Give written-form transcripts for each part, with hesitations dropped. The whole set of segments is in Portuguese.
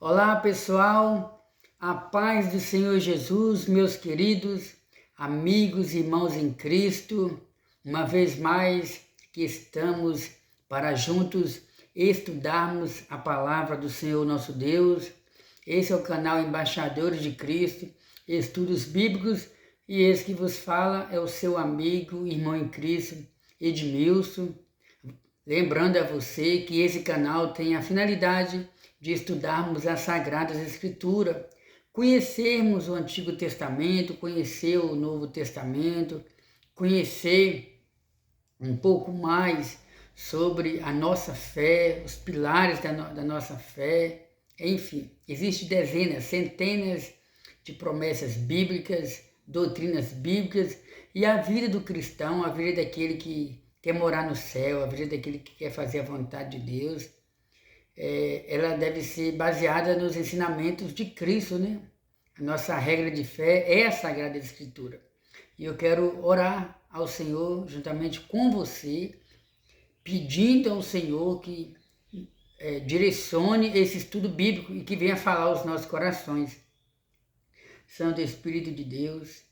Olá pessoal, a paz do Senhor Jesus, meus queridos amigos e irmãos em Cristo, uma vez mais que estamos para juntos estudarmos a palavra do Senhor nosso Deus. Esse é o canal Embaixadores de Cristo, Estudos Bíblicos, e esse que vos fala é o seu amigo, irmão em Cristo, Edmilson. Lembrando a você que esse canal tem a finalidade de estudarmos as Sagradas Escrituras, conhecermos o Antigo Testamento, conhecer o Novo Testamento, conhecer um pouco mais sobre a nossa fé, os pilares da nossa fé, enfim, existem dezenas, centenas de promessas bíblicas, doutrinas bíblicas, e a vida do cristão, a vida daquele que quer morar no céu, a vida daquele que quer fazer a vontade de Deus, ela deve ser baseada nos ensinamentos de Cristo, né? A nossa regra de fé é a Sagrada Escritura. E eu quero orar ao Senhor, juntamente com você, pedindo ao Senhor que direcione esse estudo bíblico e que venha falar aos nossos corações. Santo Espírito de Deus,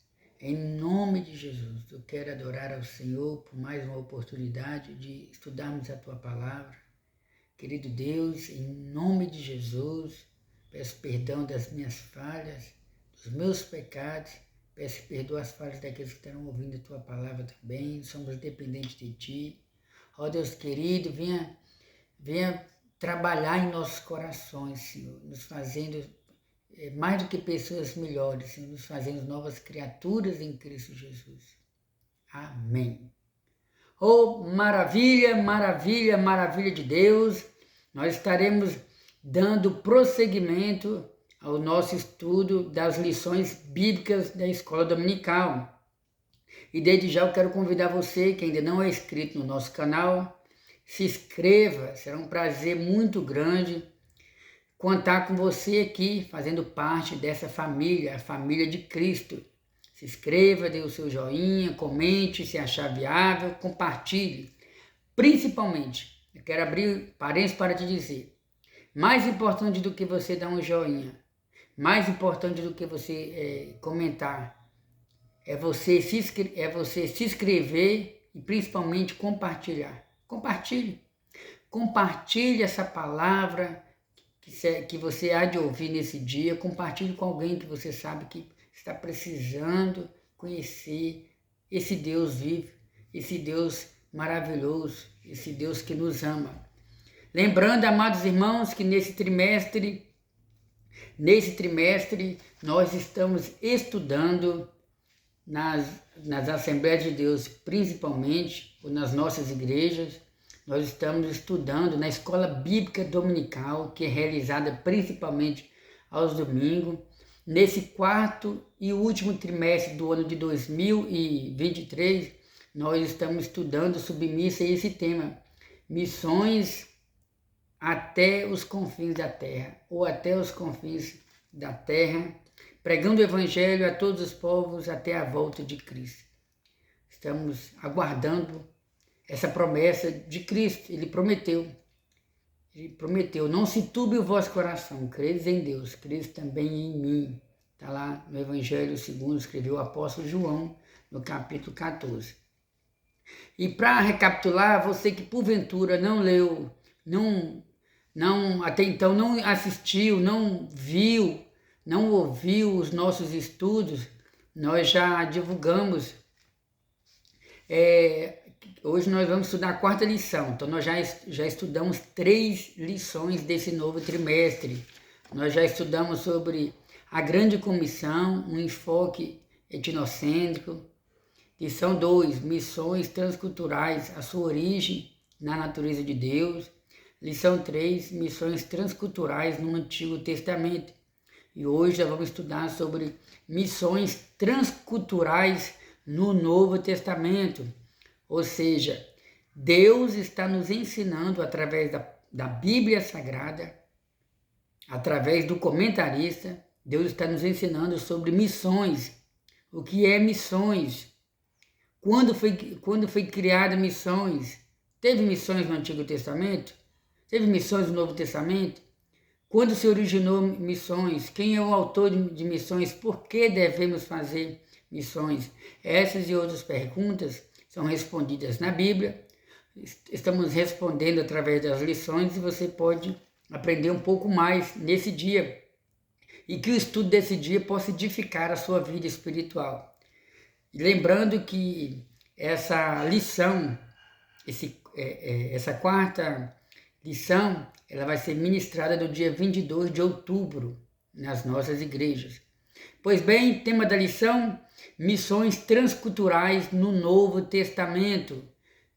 em nome de Jesus, eu quero adorar ao Senhor por mais uma oportunidade de estudarmos a Tua Palavra. Querido Deus, em nome de Jesus, peço perdão das minhas falhas, dos meus pecados, peço perdão às falhas daqueles que estão ouvindo a Tua Palavra também, somos dependentes de Ti. Ó Deus querido, venha trabalhar em nossos corações, Senhor, nos fazendo mais do que pessoas melhores, Senhor, nos fazendo novas criaturas em Cristo Jesus. Amém. Oh, maravilha, maravilha, maravilha de Deus! Nós estaremos dando prosseguimento ao nosso estudo das lições bíblicas da Escola Dominical. E desde já eu quero convidar você, que ainda não é inscrito no nosso canal, se inscreva, será um prazer muito grande contar com você aqui, fazendo parte dessa família, a família de Cristo. Se inscreva, dê o seu joinha, comente se achar viável, compartilhe. Principalmente, eu quero abrir parênteses para te dizer, mais importante do que você dar um joinha, mais importante do que você comentar, é você se inscrever e principalmente compartilhar. Compartilhe essa palavra que você há de ouvir nesse dia, compartilhe com alguém que você sabe que está precisando conhecer esse Deus vivo, esse Deus maravilhoso, esse Deus que nos ama. Lembrando, amados irmãos, que nesse trimestre nós estamos estudando nas Assembleias de Deus, principalmente, ou nas nossas igrejas. Nós estamos estudando na Escola Bíblica Dominical, que é realizada principalmente aos domingos. Nesse quarto e último trimestre do ano de 2023, nós estamos estudando submissa a esse tema, missões até os confins da terra, ou até os confins da terra, pregando o Evangelho a todos os povos até a volta de Cristo. Estamos aguardando essa promessa de Cristo. Ele prometeu, não se turbe o vosso coração, credes em Deus, credes também em mim. Está lá no Evangelho segundo escreveu o apóstolo João, no capítulo 14. E para recapitular, você que porventura não leu, até então não assistiu, não viu, não ouviu os nossos estudos, nós já divulgamos. Hoje nós vamos estudar a quarta lição, então nós já estudamos 3 lições desse novo trimestre. Nós já estudamos sobre a grande comissão, um enfoque etnocêntrico. Lição 2, missões transculturais, a sua origem na natureza de Deus. Lição 3, missões transculturais no Antigo Testamento. E hoje já vamos estudar sobre missões transculturais no Novo Testamento. Ou seja, Deus está nos ensinando através da Bíblia Sagrada, através do comentarista, Deus está nos ensinando sobre missões. O que é missões? Quando foi criada missões? Teve missões no Antigo Testamento? Teve missões no Novo Testamento? Quando se originou missões? Quem é o autor de missões? Por que devemos fazer missões? Essas e outras perguntas são respondidas na Bíblia. Estamos respondendo através das lições e você pode aprender um pouco mais nesse dia e que o estudo desse dia possa edificar a sua vida espiritual. E lembrando que essa lição, essa quarta lição, ela vai ser ministrada no dia 22 de outubro nas nossas igrejas. Pois bem, tema da lição, missões transculturais no Novo Testamento.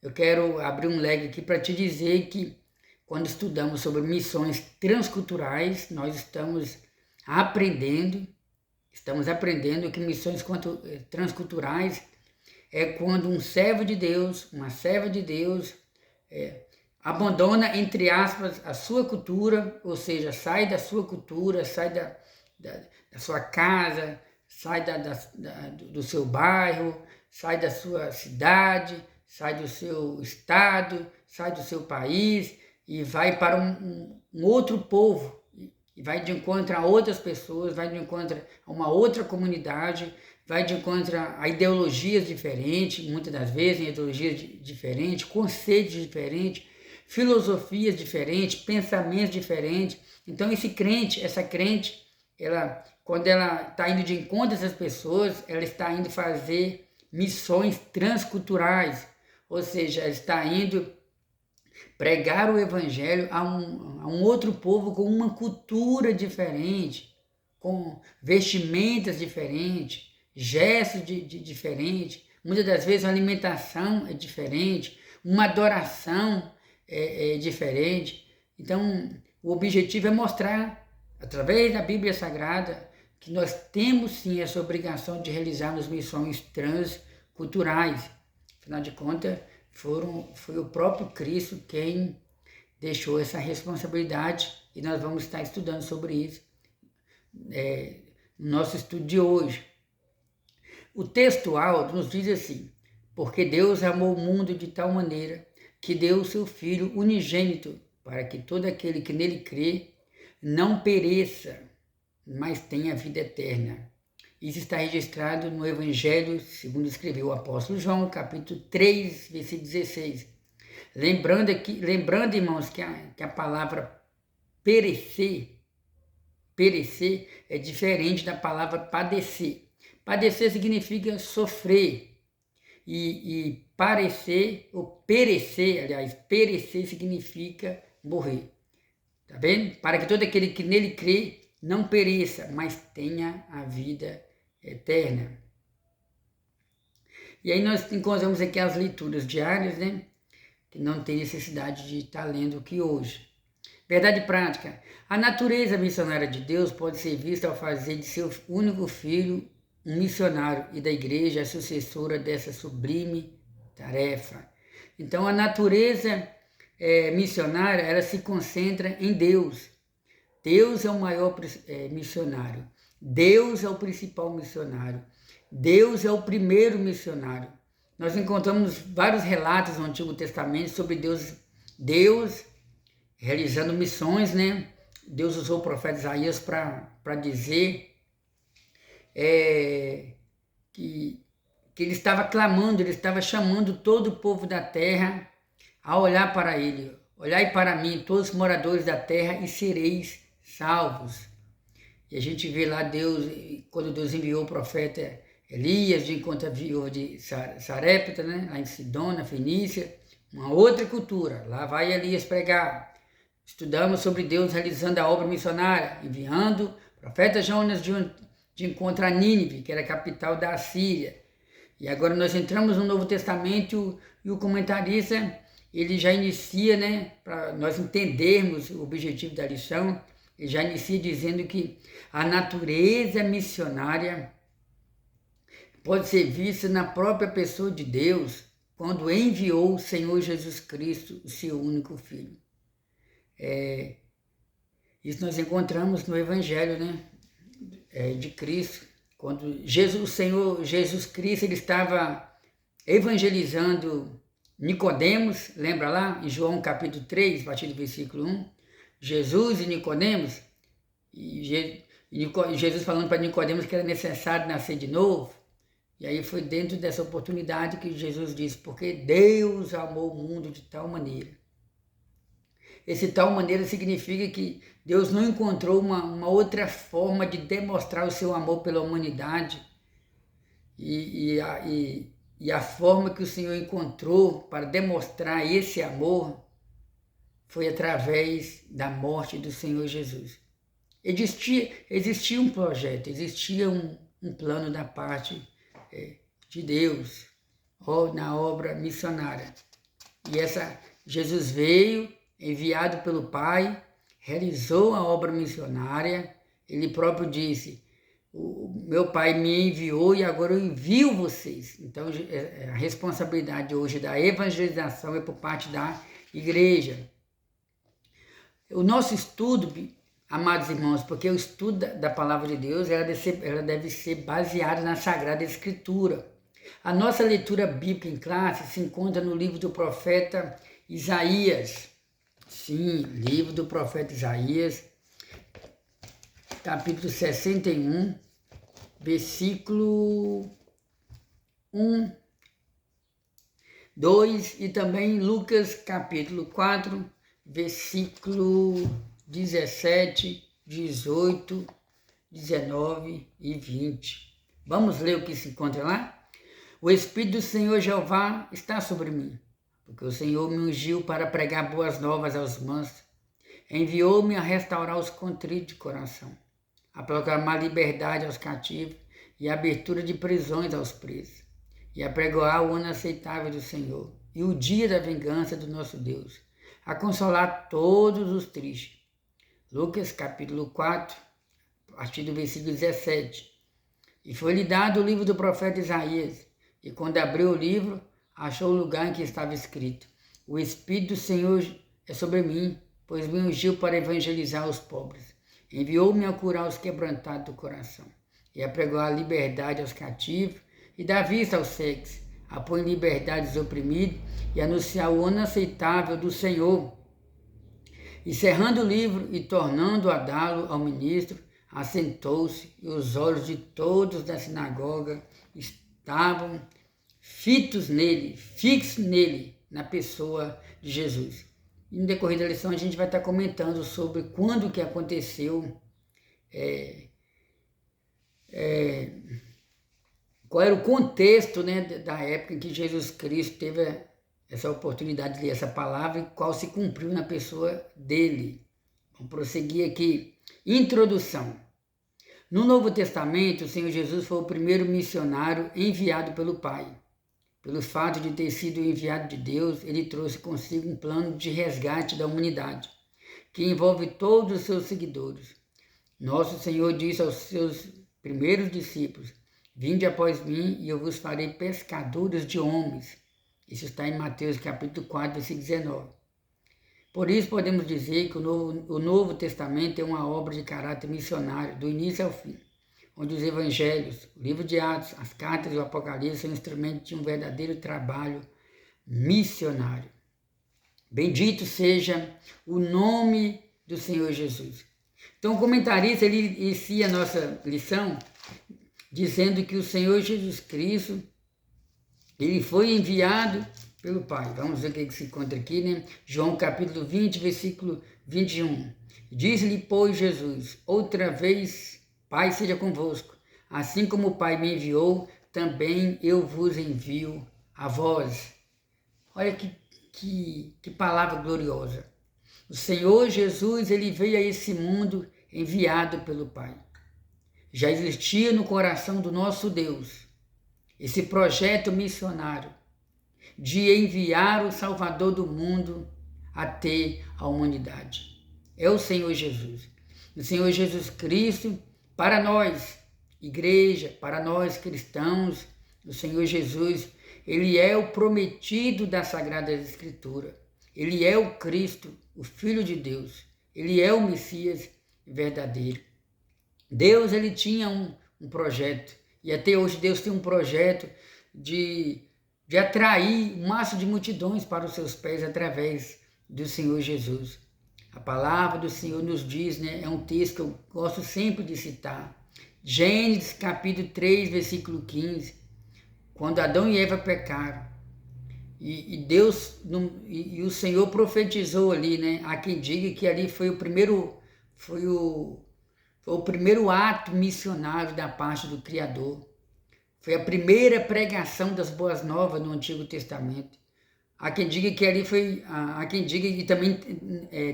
Eu quero abrir um leque aqui para te dizer que quando estudamos sobre missões transculturais, nós estamos aprendendo que missões transculturais é quando um servo de Deus, uma serva de Deus, abandona, entre aspas, a sua cultura, ou seja, sai da sua cultura, sai da sua casa, sai do seu bairro, sai da sua cidade, sai do seu estado, sai do seu país e vai para um outro povo, e vai de encontro a outras pessoas, vai de encontro a uma outra comunidade, vai de encontro a ideologias diferentes, muitas das vezes ideologias diferentes, conceitos diferentes, filosofias diferentes, pensamentos diferentes. Então essa crente, quando ela está indo de encontro a essas pessoas, ela está indo fazer missões transculturais, ou seja, ela está indo pregar o evangelho a um outro povo com uma cultura diferente, com vestimentas diferentes, gestos diferentes, muitas das vezes a alimentação é diferente, uma adoração é diferente. Então, o objetivo é mostrar, através da Bíblia Sagrada, que nós temos sim essa obrigação de realizarmos missões transculturais. Afinal de contas, foi o próprio Cristo quem deixou essa responsabilidade e nós vamos estar estudando sobre isso no nosso estudo de hoje. O texto áureo nos diz assim: porque Deus amou o mundo de tal maneira que deu o seu Filho unigênito, para que todo aquele que nele crê não pereça, mas tenha vida eterna. Isso está registrado no Evangelho, segundo escreveu o apóstolo João, capítulo 3, versículo 16. Lembrando, irmãos, que a palavra perecer é diferente da palavra padecer. Padecer significa sofrer. E perecer significa morrer. Tá vendo? Para que todo aquele que nele crê não pereça, mas tenha a vida eterna. E aí nós encontramos aqui as leituras diárias, né? Que não tem necessidade de estar lendo aqui hoje. Verdade prática. A natureza missionária de Deus pode ser vista ao fazer de seu único filho um missionário e da igreja a sucessora dessa sublime tarefa. Então a natureza missionária, ela se concentra em Deus. Deus é o maior missionário. Deus é o principal missionário. Deus é o primeiro missionário. Nós encontramos vários relatos no Antigo Testamento sobre Deus realizando missões, né? Deus usou o profeta Isaías para dizer que ele estava clamando, ele estava chamando todo o povo da terra a olhar para ele. Olhai para mim, todos os moradores da terra, e sereis salvos. E a gente vê lá Deus, quando Deus enviou o profeta Elias de encontro a viúva de Sarepta, né? Lá em Sidônia, Fenícia, uma outra cultura. Lá vai Elias pregar. Estudamos sobre Deus realizando a obra missionária, enviando o profeta Jonas de encontro a Nínive, que era a capital da Assíria. E agora nós entramos no Novo Testamento e o comentarista, ele já inicia, né, para nós entendermos o objetivo da lição, ele já inicia dizendo que a natureza missionária pode ser vista na própria pessoa de Deus, quando enviou o Senhor Jesus Cristo, o seu único Filho. Isso nós encontramos no Evangelho, né, de Cristo, quando o Senhor Jesus Cristo ele estava evangelizando Nicodemos, lembra lá, em João capítulo 3, a partir do versículo 1, Jesus e Nicodemos, E Jesus falando para Nicodemos que era necessário nascer de novo. E aí foi dentro dessa oportunidade que Jesus disse, porque Deus amou o mundo de tal maneira. Esse tal maneira significa que Deus não encontrou uma outra forma de demonstrar o seu amor pela humanidade. E a forma que o Senhor encontrou para demonstrar esse amor foi através da morte do Senhor Jesus. Existia um projeto, existia um plano da parte de Deus na obra missionária. E Jesus veio, enviado pelo Pai, realizou a obra missionária. Ele próprio disse, o meu Pai me enviou e agora eu envio vocês. Então a responsabilidade hoje da evangelização é por parte da igreja. O nosso estudo, amados irmãos, porque o estudo da palavra de Deus ela deve ser baseada na Sagrada Escritura. A nossa leitura bíblica em classe se encontra no livro do profeta Isaías. Sim, livro do profeta Isaías, capítulo 61, versículo 1, 2 e também Lucas, capítulo 4, versículo 17, 18, 19 e 20. Vamos ler o que se encontra lá? O Espírito do Senhor Jeová está sobre mim, porque o Senhor me ungiu para pregar boas novas aos mansos. Enviou-me a restaurar os contritos de coração, a proclamar liberdade aos cativos e a abertura de prisões aos presos, e a pregoar o ano aceitável do Senhor e o dia da vingança do nosso Deus, a consolar todos os tristes. Lucas capítulo 4, a partir do versículo 17. E foi-lhe dado o livro do profeta Isaías, e quando abriu o livro, achou o lugar em que estava escrito: o Espírito do Senhor é sobre mim, pois me ungiu para evangelizar os pobres. Enviou-me a curar os quebrantados do coração, e a pregoar a liberdade aos cativos, e dar vista aos cegos, a pôr em liberdade os oprimidos, e anunciar o ano aceitável do Senhor. E cerrando o livro e tornando a dá-lo ao ministro, assentou-se, e os olhos de todos da sinagoga estavam fixos nele, na pessoa de Jesus. E no decorrer da lição a gente vai estar comentando sobre quando que aconteceu, qual era o contexto, né, da época em que Jesus Cristo teve essa oportunidade de ler essa palavra e qual se cumpriu na pessoa dele. Vamos prosseguir aqui. Introdução. No Novo Testamento, o Senhor Jesus foi o primeiro missionário enviado pelo Pai. Pelo fato de ter sido enviado de Deus, ele trouxe consigo um plano de resgate da humanidade, que envolve todos os seus seguidores. Nosso Senhor disse aos seus primeiros discípulos: vinde após mim e eu vos farei pescadores de homens. Isso está em Mateus capítulo 4, versículo 19. Por isso podemos dizer que o Novo Testamento é uma obra de caráter missionário, do início ao fim, onde os evangelhos, o livro de Atos, as cartas e o Apocalipse são instrumentos de um verdadeiro trabalho missionário. Bendito seja o nome do Senhor Jesus. Então o comentarista ele inicia a nossa lição dizendo que o Senhor Jesus Cristo ele foi enviado pelo Pai. Vamos ver o que se encontra aqui, né? João capítulo 20, versículo 21. Diz-lhe, pois, Jesus: outra vez, Pai seja convosco. Assim como o Pai me enviou, também eu vos envio a vós. Olha que palavra gloriosa. O Senhor Jesus, ele veio a esse mundo enviado pelo Pai. Já existia no coração do nosso Deus esse projeto missionário de enviar o Salvador do mundo até a humanidade. É o Senhor Jesus. O Senhor Jesus Cristo, para nós, igreja, para nós cristãos, o Senhor Jesus, ele é o prometido da Sagrada Escritura. Ele é o Cristo, o Filho de Deus. Ele é o Messias verdadeiro. Deus, ele tinha um projeto. E até hoje Deus tem um projeto de atrair o máximo de multidões para os seus pés através do Senhor Jesus. A palavra do Senhor nos diz, né? É um texto que eu gosto sempre de citar. Gênesis capítulo 3, versículo 15. Quando Adão e Eva pecaram. E Deus, e o Senhor profetizou ali, né? Há quem diga que ali foi o primeiro ato missionário da parte do Criador. Foi a primeira pregação das boas novas no Antigo Testamento. Há quem diga que ali foi, há quem diga que também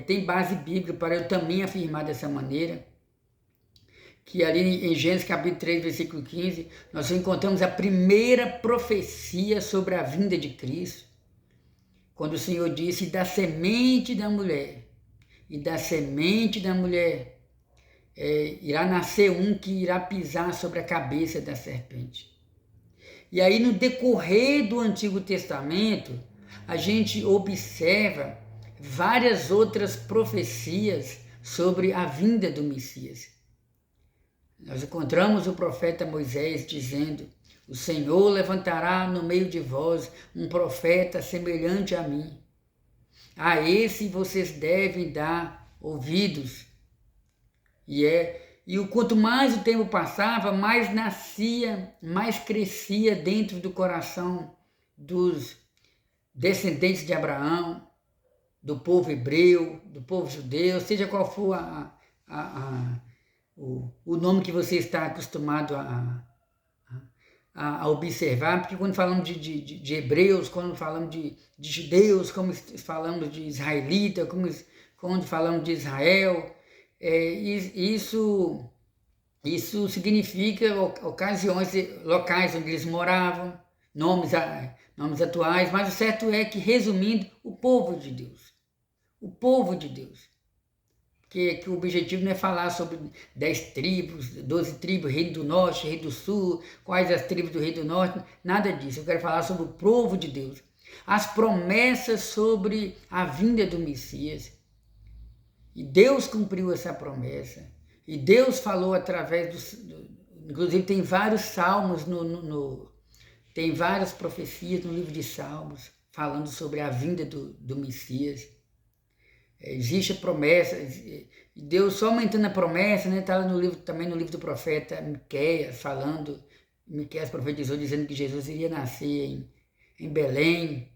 tem base bíblica para eu também afirmar dessa maneira, que ali em Gênesis capítulo 3, versículo 15, nós encontramos a primeira profecia sobre a vinda de Cristo, quando o Senhor disse, da semente da mulher, e da semente da mulher irá nascer um que irá pisar sobre a cabeça da serpente. E aí no decorrer do Antigo Testamento, a gente observa várias outras profecias sobre a vinda do Messias. Nós encontramos o profeta Moisés dizendo, o Senhor levantará no meio de vós um profeta semelhante a mim. A esse vocês devem dar ouvidos. E quanto mais o tempo passava, mais nascia, mais crescia dentro do coração dos descendentes de Abraão, do povo hebreu, do povo judeu, seja qual for o nome que você está acostumado a observar, porque quando falamos de hebreus, quando falamos de judeus, como falamos de israelita, quando falamos de Israel, isso significa ocasiões, locais onde eles moravam, nomes atuais, mas o certo é que, resumindo, o povo de Deus. O povo de Deus. Que o objetivo não é falar sobre 10 tribos, 12 tribos, Reino do Norte, Reino do Sul, quais as tribos do Reino do Norte, nada disso. Eu quero falar sobre o povo de Deus. As promessas sobre a vinda do Messias. E Deus cumpriu essa promessa. E Deus falou através inclusive tem vários salmos, tem várias profecias no livro de Salmos, falando sobre a vinda do Messias. Existe a promessa, e Deus só aumentando a promessa, né? Está também no livro do profeta Miqueias, Miqueias profetizou dizendo que Jesus iria nascer em Belém.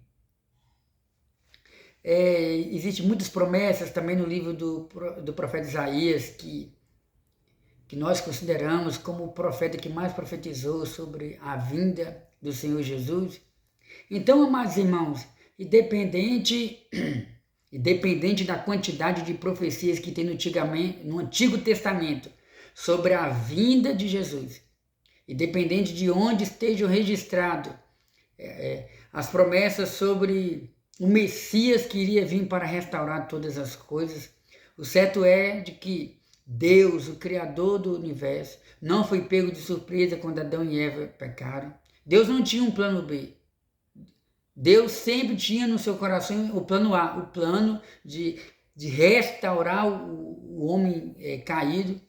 Existem muitas promessas também no livro do profeta Isaías, que nós consideramos como o profeta que mais profetizou sobre a vinda do Senhor Jesus. Então, amados irmãos, independente da quantidade de profecias que tem no Antigo Testamento sobre a vinda de Jesus, independente de onde estejam registrados as promessas sobre o Messias que iria vir para restaurar todas as coisas, o certo é de que Deus, o Criador do universo, não foi pego de surpresa quando Adão e Eva pecaram. Deus não tinha um plano B. Deus sempre tinha no seu coração o plano A, o plano de restaurar o homem caído,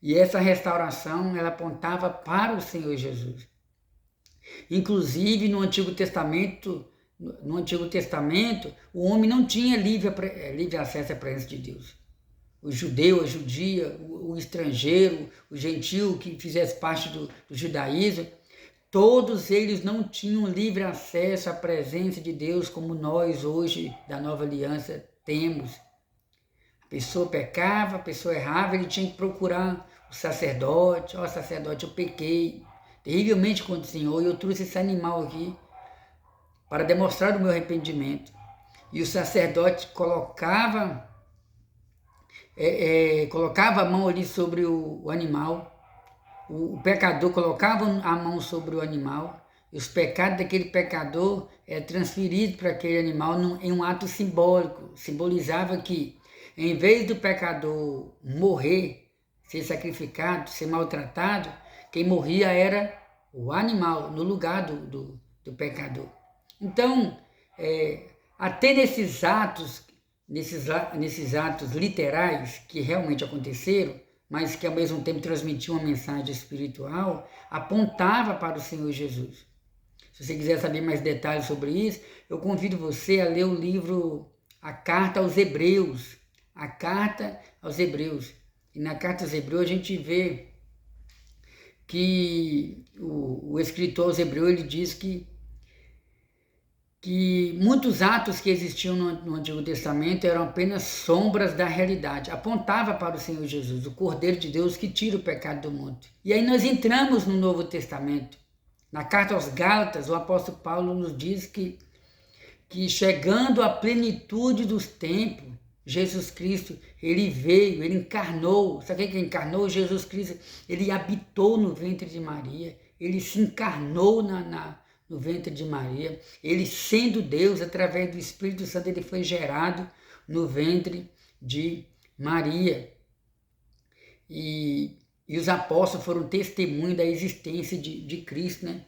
e essa restauração ela apontava para o Senhor Jesus. Inclusive no Antigo Testamento, o homem não tinha livre acesso à presença de Deus. O judeu, a judia, o estrangeiro, o gentio que fizesse parte do judaísmo, todos eles não tinham livre acesso à presença de Deus como nós hoje, da nova aliança, temos. A pessoa pecava, a pessoa errava, ele tinha que procurar o sacerdote. Ó, sacerdote, eu pequei terrivelmente contra o Senhor e eu trouxe esse animal aqui para demonstrar o meu arrependimento. E o sacerdote colocava a mão ali sobre o animal. O pecador colocava a mão sobre o animal, e os pecados daquele pecador transferidos para aquele animal em um ato simbólico. Simbolizava que, em vez do pecador morrer, ser sacrificado, ser maltratado, quem morria era o animal, no lugar do pecador. Então, até nesses atos literais que realmente aconteceram, mas que ao mesmo tempo transmitiam uma mensagem espiritual, apontava para o Senhor Jesus. Se você quiser saber mais detalhes sobre isso, eu convido você a ler o livro A Carta aos Hebreus. a carta aos Hebreus. E na carta aos Hebreus a gente vê que o escritor aos Hebreus ele diz que muitos atos que existiam no Antigo Testamento eram apenas sombras da realidade. Apontava para o Senhor Jesus, o Cordeiro de Deus que tira o pecado do mundo. E aí nós entramos no Novo Testamento. Na carta aos Gálatas, o apóstolo Paulo nos diz que chegando à plenitude dos tempos, Jesus Cristo, ele veio, ele encarnou. Sabe o que encarnou? Jesus Cristo, ele habitou no ventre de Maria, ele se encarnou no ventre de Maria. Ele, sendo Deus, através do Espírito Santo, ele foi gerado no ventre de Maria. E os apóstolos foram testemunho da existência de Cristo, né?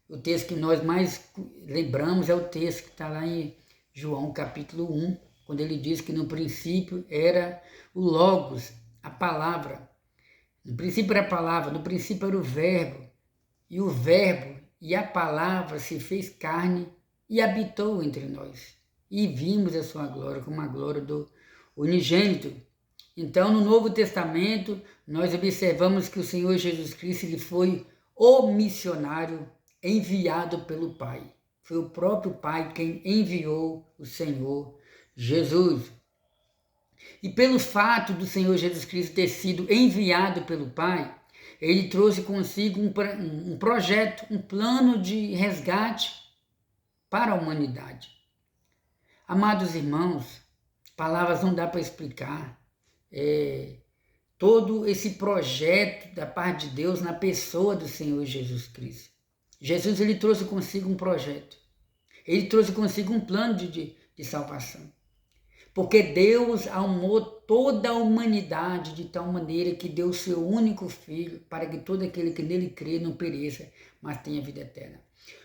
O texto que nós mais lembramos é o texto que está lá em João capítulo 1, quando ele diz que no princípio era o Logos, a palavra. No princípio era a palavra, no princípio era o verbo. E o verbo e a palavra se fez carne e habitou entre nós. E vimos a sua glória como a glória do unigênito. Então, no Novo Testamento, nós observamos que o Senhor Jesus Cristo ele foi o missionário enviado pelo Pai. Foi o próprio Pai quem enviou o Senhor Jesus. E pelo fato do Senhor Jesus Cristo ter sido enviado pelo Pai, ele trouxe consigo um projeto, um plano de resgate para a humanidade. Amados irmãos, palavras não dá para explicar. Todo esse projeto da parte de Deus na pessoa do Senhor Jesus Cristo. Jesus ele trouxe consigo um projeto. Ele trouxe consigo um plano de salvação. Porque Deus amou toda a humanidade de tal maneira que deu o seu único Filho para que todo aquele que nele crê não pereça, mas tenha vida eterna.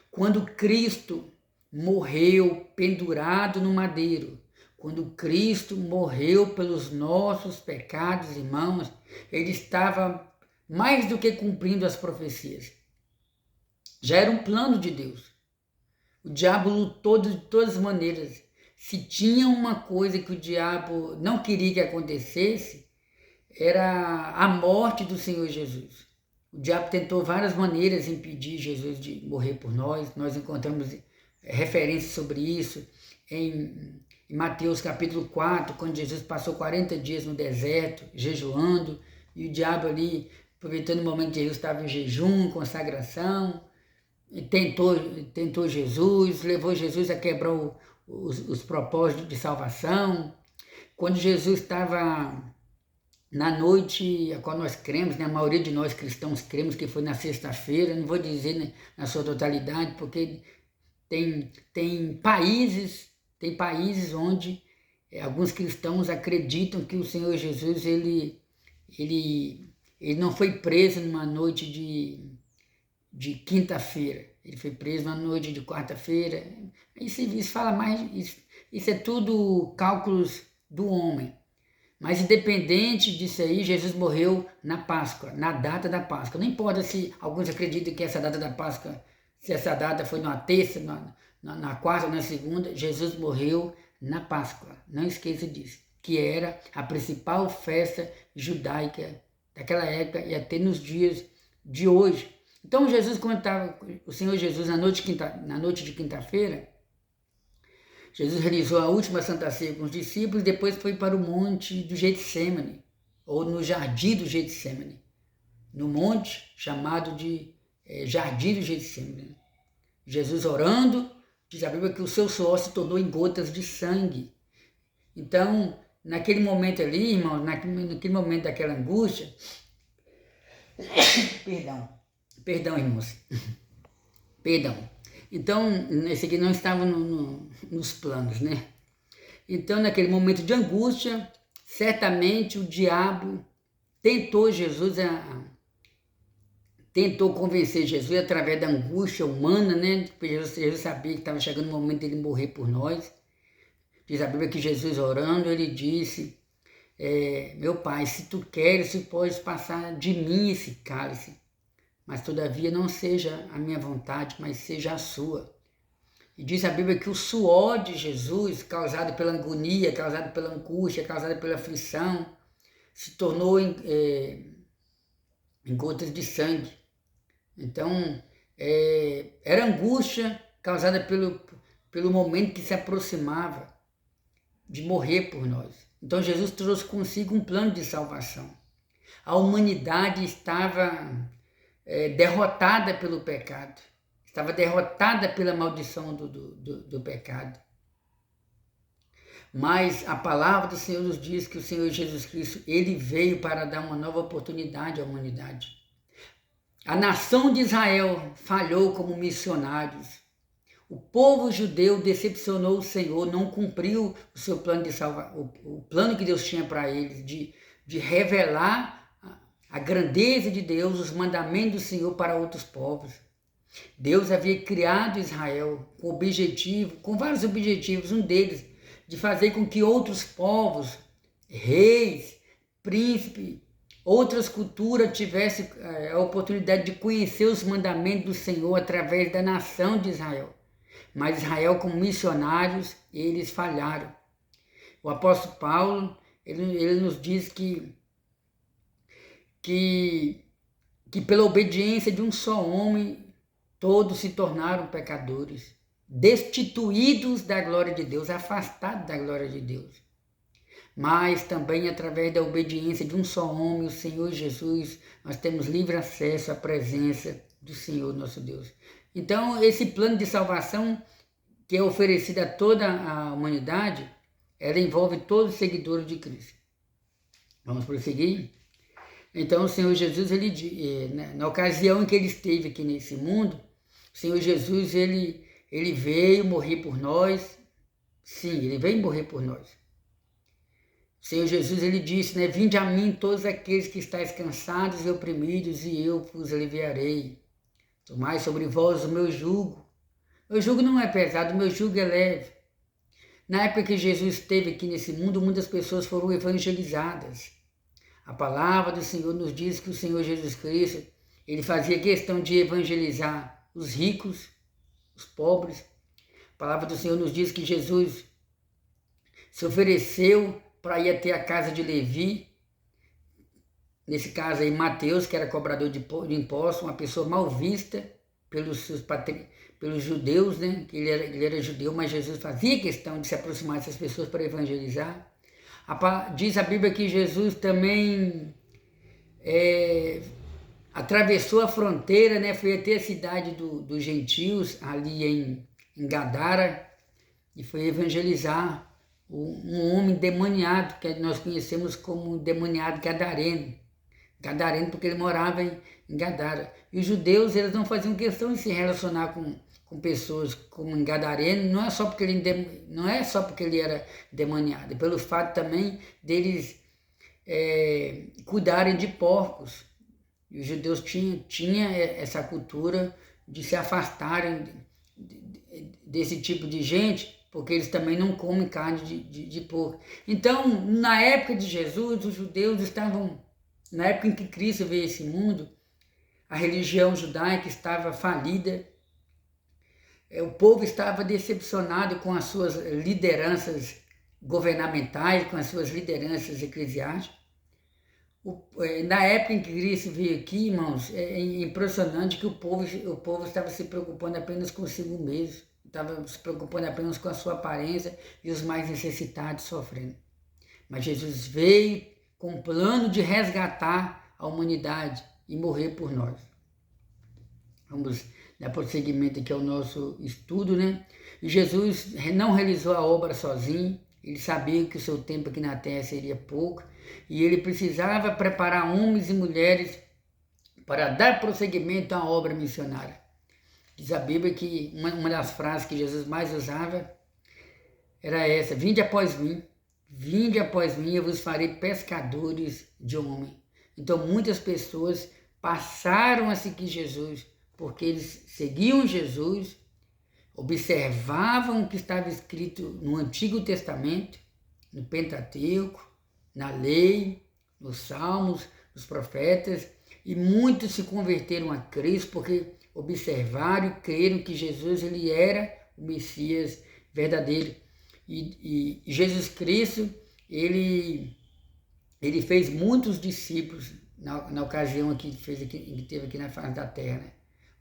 Quando Cristo morreu pendurado no madeiro, quando Cristo morreu pelos nossos pecados, irmãos, ele estava mais do que cumprindo as profecias. Já era um plano de Deus. O diabo lutou de todas as maneiras. Se tinha uma coisa que o diabo não queria que acontecesse, era a morte do Senhor Jesus. O diabo tentou várias maneiras de impedir Jesus de morrer por nós. Nós encontramos referências sobre isso em Mateus capítulo 4, quando Jesus passou 40 dias no deserto, jejuando, e o diabo ali, aproveitando o momento que Jesus estava em jejum, consagração, tentou Jesus, levou Jesus a quebrar os propósitos de salvação. Quando Jesus estava na noite a qual nós cremos, né, a maioria de nós cristãos cremos que foi na sexta-feira, não vou dizer, né, na sua totalidade, porque tem países onde alguns cristãos acreditam que o Senhor Jesus ele não foi preso numa noite de quinta-feira, ele foi preso na noite de quarta-feira. Isso fala mais, isso é tudo cálculos do homem. Mas independente disso aí, Jesus morreu na Páscoa, na data da Páscoa. Não importa se alguns acreditam que essa data da Páscoa, se essa data foi na terça, na quarta ou na segunda, Jesus morreu na Páscoa. Não esqueça disso, que era a principal festa judaica daquela época e até nos dias de hoje. Então Jesus, quando estava o Senhor Jesus na noite de quinta-feira, Jesus realizou a última Santa Ceia com os discípulos e depois foi para o monte do Getsemane, ou no jardim do Getsemane, no monte chamado de jardim do Getsemane. Jesus orando, diz a Bíblia que o seu suor se tornou em gotas de sangue. Então, naquele momento ali, irmão, naquele momento daquela angústia, Perdão, irmãos. Perdão. Então, esse aqui não estava nos planos, né? Então, naquele momento de angústia, certamente o diabo tentou convencer Jesus através da angústia humana, né? Porque Jesus sabia que estava chegando o momento dele morrer por nós. Diz a Bíblia que Jesus orando, ele disse, meu Pai, se tu queres, tu podes passar de mim esse cálice. Mas todavia não seja a minha vontade, mas seja a sua. E diz a Bíblia que o suor de Jesus, causado pela agonia, causado pela angústia, causado pela aflição, se tornou em gotas de sangue. Então, era angústia causada pelo momento que se aproximava de morrer por nós. Então, Jesus trouxe consigo um plano de salvação. A humanidade estava derrotada pelo pecado, estava derrotada pela maldição do pecado. Mas a palavra do Senhor nos diz que o Senhor Jesus Cristo, ele veio para dar uma nova oportunidade à humanidade. A nação de Israel falhou como missionários. O povo judeu decepcionou o Senhor, não cumpriu o seu plano de salvar, o plano que Deus tinha para eles, de revelar a grandeza de Deus, os mandamentos do Senhor para outros povos. Deus havia criado Israel com vários objetivos, um deles, de fazer com que outros povos, reis, príncipes, outras culturas tivessem a oportunidade de conhecer os mandamentos do Senhor através da nação de Israel. Mas Israel, como missionários, eles falharam. O apóstolo Paulo, ele nos diz que pela obediência de um só homem, todos se tornaram pecadores, destituídos da glória de Deus, afastados da glória de Deus. Mas também através da obediência de um só homem, o Senhor Jesus, nós temos livre acesso à presença do Senhor nosso Deus. Então, esse plano de salvação que é oferecido a toda a humanidade, ela envolve todos os seguidores de Cristo. Vamos prosseguir? Então, o Senhor Jesus, na ocasião em que ele esteve aqui nesse mundo, o Senhor Jesus, ele veio morrer por nós. Sim, ele veio morrer por nós. O Senhor Jesus, ele disse, né? Vinde a mim todos aqueles que estáis cansados e oprimidos, e eu vos aliviarei. Tomai sobre vós o meu jugo. Meu jugo não é pesado, o meu jugo é leve. Na época que Jesus esteve aqui nesse mundo, muitas pessoas foram evangelizadas. A palavra do Senhor nos diz que o Senhor Jesus Cristo, ele fazia questão de evangelizar os ricos, os pobres. A palavra do Senhor nos diz que Jesus se ofereceu para ir até a casa de Levi, nesse caso aí Mateus, que era cobrador de impostos, uma pessoa mal vista pelos judeus, né? Ele era judeu, mas Jesus fazia questão de se aproximar dessas pessoas para evangelizar. Diz a Bíblia que Jesus também atravessou a fronteira, né? Foi até a cidade dos gentios, ali em Gadara, e foi evangelizar um homem demoniado, que nós conhecemos como demoniado gadareno. Gadareno porque ele morava em Gadara. E os judeus, eles não faziam questão de se relacionar com pessoas como em gadareno, não é só porque ele era demoniado, é pelo fato também deles cuidarem de porcos. E os judeus tinham essa cultura de se afastarem desse tipo de gente, porque eles também não comem carne de porco. Então, na época de Jesus, os judeus estavam, na época em que Cristo veio a esse mundo, a religião judaica estava falida, o povo estava decepcionado com as suas lideranças governamentais, com as suas lideranças eclesiásticas. Na época em que Cristo veio aqui, irmãos, é impressionante que o povo estava se preocupando apenas consigo mesmo, estava se preocupando apenas com a sua aparência e os mais necessitados sofrendo. Mas Jesus veio com o plano de resgatar a humanidade e morrer por nós. Vamos dar prosseguimento aqui ao nosso estudo, né? E Jesus não realizou a obra sozinho, ele sabia que o seu tempo aqui na terra seria pouco, e ele precisava preparar homens e mulheres para dar prosseguimento à obra missionária. Diz a Bíblia que uma das frases que Jesus mais usava era essa: vinde após mim, eu vos farei pescadores de homem. Então muitas pessoas passaram a seguir Jesus, porque eles seguiam Jesus, observavam o que estava escrito no Antigo Testamento, no Pentateuco, na lei, nos Salmos, nos profetas, e muitos se converteram a Cristo porque observaram e creram que Jesus ele era o Messias verdadeiro. E Jesus Cristo, ele fez muitos discípulos na ocasião que teve aqui na face da terra, né?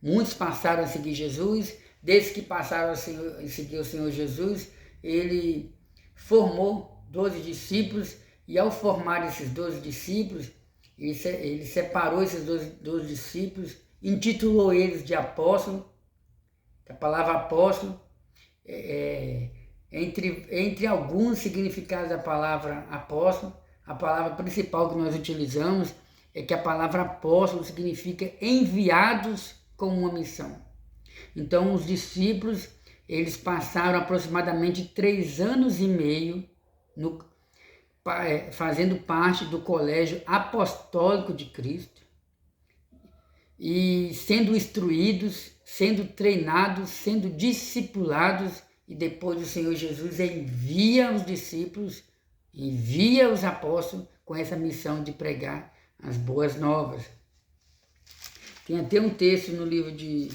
Muitos passaram a seguir Jesus. Desde que passaram a seguir o Senhor Jesus, ele formou 12 discípulos, e ao formar esses 12 discípulos, ele separou esses 12 discípulos, intitulou eles de apóstolos. A palavra apóstolo, entre alguns significados da palavra apóstolo, a palavra principal que nós utilizamos é que a palavra apóstolo significa enviados com uma missão. Então, os discípulos, eles passaram aproximadamente 3 anos e meio fazendo parte do colégio apostólico de Cristo e sendo instruídos, sendo treinados, sendo discipulados, e depois o Senhor Jesus envia os discípulos, envia os apóstolos com essa missão de pregar as boas novas. Tem até um texto no livro de...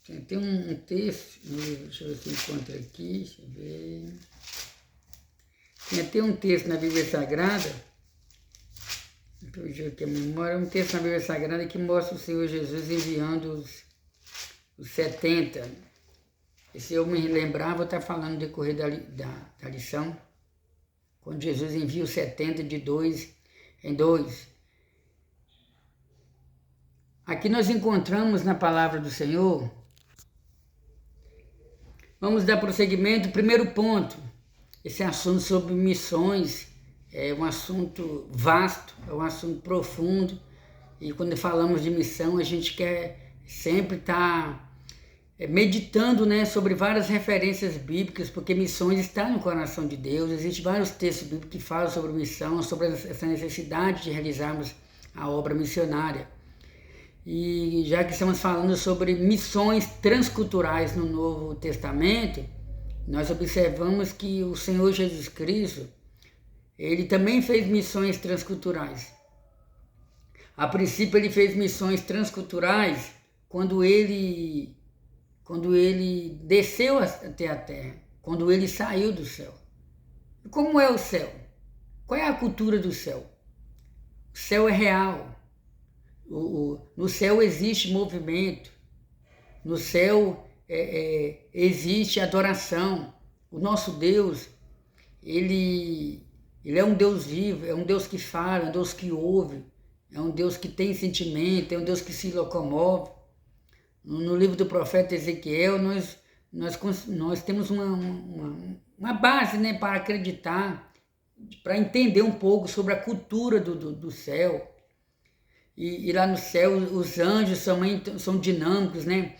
tem até um texto no livro, deixa eu ver se eu encontro aqui, deixa eu ver... Tem até um texto na Bíblia Sagrada, perdi aqui a memória, um texto na Bíblia Sagrada que mostra o Senhor Jesus enviando os 70. E se eu me lembrar, vou estar falando no decorrer da lição, quando Jesus envia os 70 de 2 em 2. Aqui nós encontramos na palavra do Senhor, vamos dar prosseguimento. Primeiro ponto, esse assunto sobre missões é um assunto vasto, é um assunto profundo, e quando falamos de missão, a gente quer sempre estar meditando, né, sobre várias referências bíblicas, porque missões está no coração de Deus. Existem vários textos bíblicos que falam sobre missão, sobre essa necessidade de realizarmos a obra missionária. E já que estamos falando sobre missões transculturais no Novo Testamento, nós observamos que o Senhor Jesus Cristo, ele também fez missões transculturais. A princípio, ele fez missões transculturais quando ele desceu até a terra, quando ele saiu do céu. E como é o céu? Qual é a cultura do céu? O céu é real. No céu existe movimento. No céu existe adoração. O nosso Deus, ele é um Deus vivo, é um Deus que fala, é um Deus que ouve, é um Deus que tem sentimento, é um Deus que se locomove. No livro do profeta Ezequiel, nós temos uma base, né, para acreditar, para entender um pouco sobre a cultura do céu. E lá no céu, os anjos são dinâmicos, né?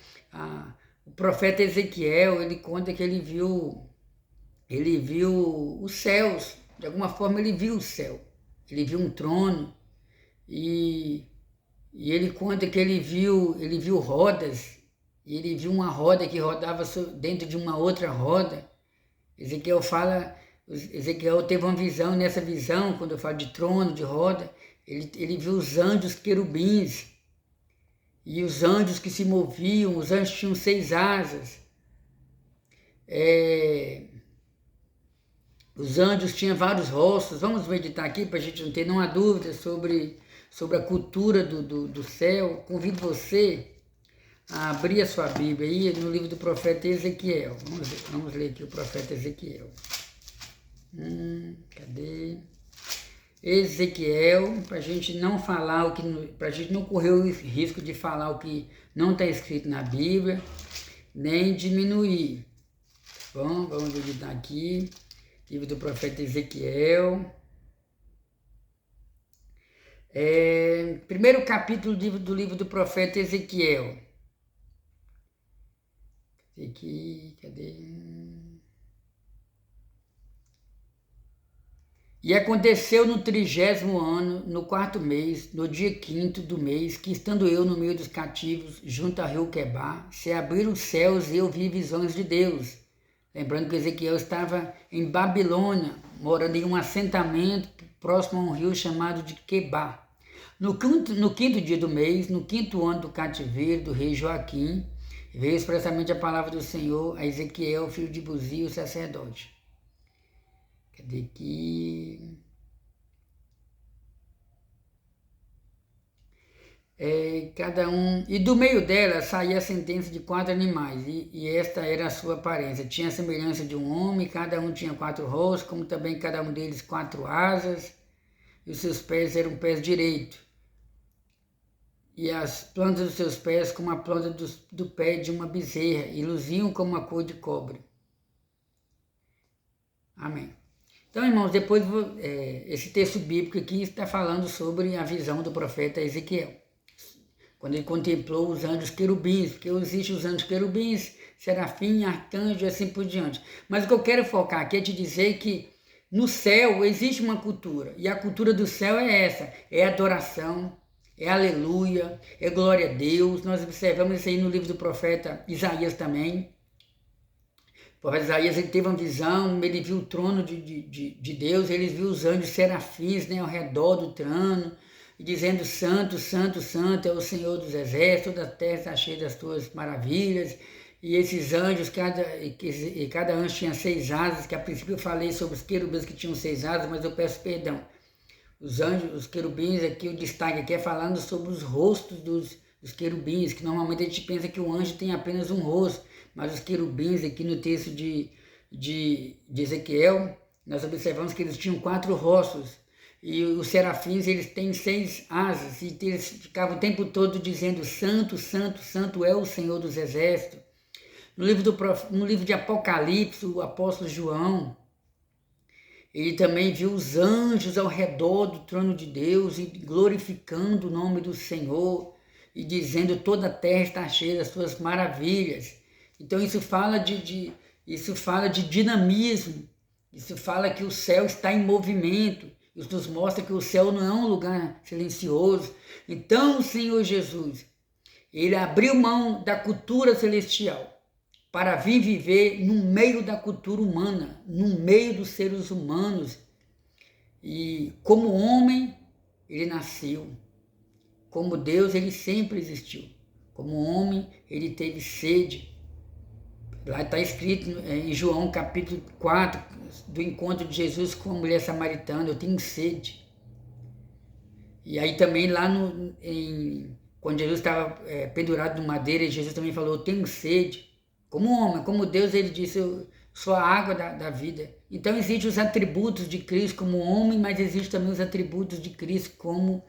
O profeta Ezequiel, ele conta que ele viu os céus. De alguma forma, ele viu o céu. Ele viu um trono. E ele conta que ele viu rodas. E ele viu uma roda que rodava dentro de uma outra roda. Ezequiel teve uma visão. Nessa visão, quando eu falo de trono, de roda, ele viu os anjos querubins, e os anjos que se moviam. Os anjos tinham 6 asas. Os anjos tinham vários rostos. Vamos meditar aqui para a gente não ter nenhuma dúvida sobre a cultura do céu. Convido você a abrir a sua Bíblia aí no livro do profeta Ezequiel. Vamos ler aqui o profeta Ezequiel. Cadê? Ezequiel, para a gente não falar para a gente não correr o risco de falar o que não está escrito na Bíblia, nem diminuir. Bom, vamos meditar aqui, livro do profeta Ezequiel. Primeiro capítulo do livro do profeta Ezequiel. Cadê? E aconteceu no 30º ano, no 4º mês, no dia 5º do mês, que estando eu no meio dos cativos, junto ao rio Quebar, se abriram os céus e eu vi visões de Deus. Lembrando que Ezequiel estava em Babilônia, morando em um assentamento próximo a um rio chamado de Quebar. No 5º dia do mês, no 5º ano do cativeiro do rei Joaquim, Veio expressamente a palavra do Senhor a Ezequiel, filho de Buzi, o sacerdote. Cadê aqui? Cada um... E do meio dela saía a sentença de 4 animais, e esta era a sua aparência. Tinha a semelhança de um homem, cada um tinha 4 rostos, como também cada um deles 4 asas, e os seus pés eram pés direitos, e as plantas dos seus pés como a planta do pé de uma bezerra, e luziam como a cor de cobre. Amém. Então, irmãos, depois esse texto bíblico aqui está falando sobre a visão do profeta Ezequiel, quando ele contemplou os anjos querubins, porque existem os anjos querubins, serafim, arcanjo e assim por diante. Mas o que eu quero focar aqui é te dizer que no céu existe uma cultura, e a cultura do céu é essa, é adoração, é aleluia, é glória a Deus. Nós observamos isso aí no livro do profeta Isaías também. O profeta Isaías, ele teve uma visão, ele viu o trono de Deus, ele viu os anjos serafins, né, ao redor do trono, dizendo: santo, santo, santo é o Senhor dos exércitos, toda a terra está cheia das tuas maravilhas. E esses anjos, cada anjo tinha 6 asas, que a princípio eu falei sobre os querubins que tinham 6 asas, mas eu peço perdão. Os anjos, os querubins, aqui o destaque aqui é falando sobre os rostos dos querubins, que normalmente a gente pensa que o anjo tem apenas um rosto, mas os querubins aqui no texto de Ezequiel, nós observamos que eles tinham 4 rostos, e os serafins, eles têm 6 asas, e eles ficavam o tempo todo dizendo: santo, santo, santo é o Senhor dos exércitos. No livro de Apocalipse, o apóstolo João, ele também viu os anjos ao redor do trono de Deus e glorificando o nome do Senhor e dizendo: toda a terra está cheia das suas maravilhas. Então isso fala de dinamismo, isso fala que o céu está em movimento, isso nos mostra que o céu não é um lugar silencioso. Então o Senhor Jesus, ele abriu mão da cultura celestial para vir viver no meio da cultura humana, no meio dos seres humanos. E como homem, ele nasceu. Como Deus, ele sempre existiu. Como homem, ele teve sede. Lá está escrito em João capítulo 4, do encontro de Jesus com a mulher samaritana: eu tenho sede. E aí também lá quando Jesus estava pendurado no madeira, Jesus também falou: eu tenho sede. Como homem, como Deus, ele disse: eu sou a água da vida. Então existem os atributos de Cristo como homem, mas existem também os atributos de Cristo como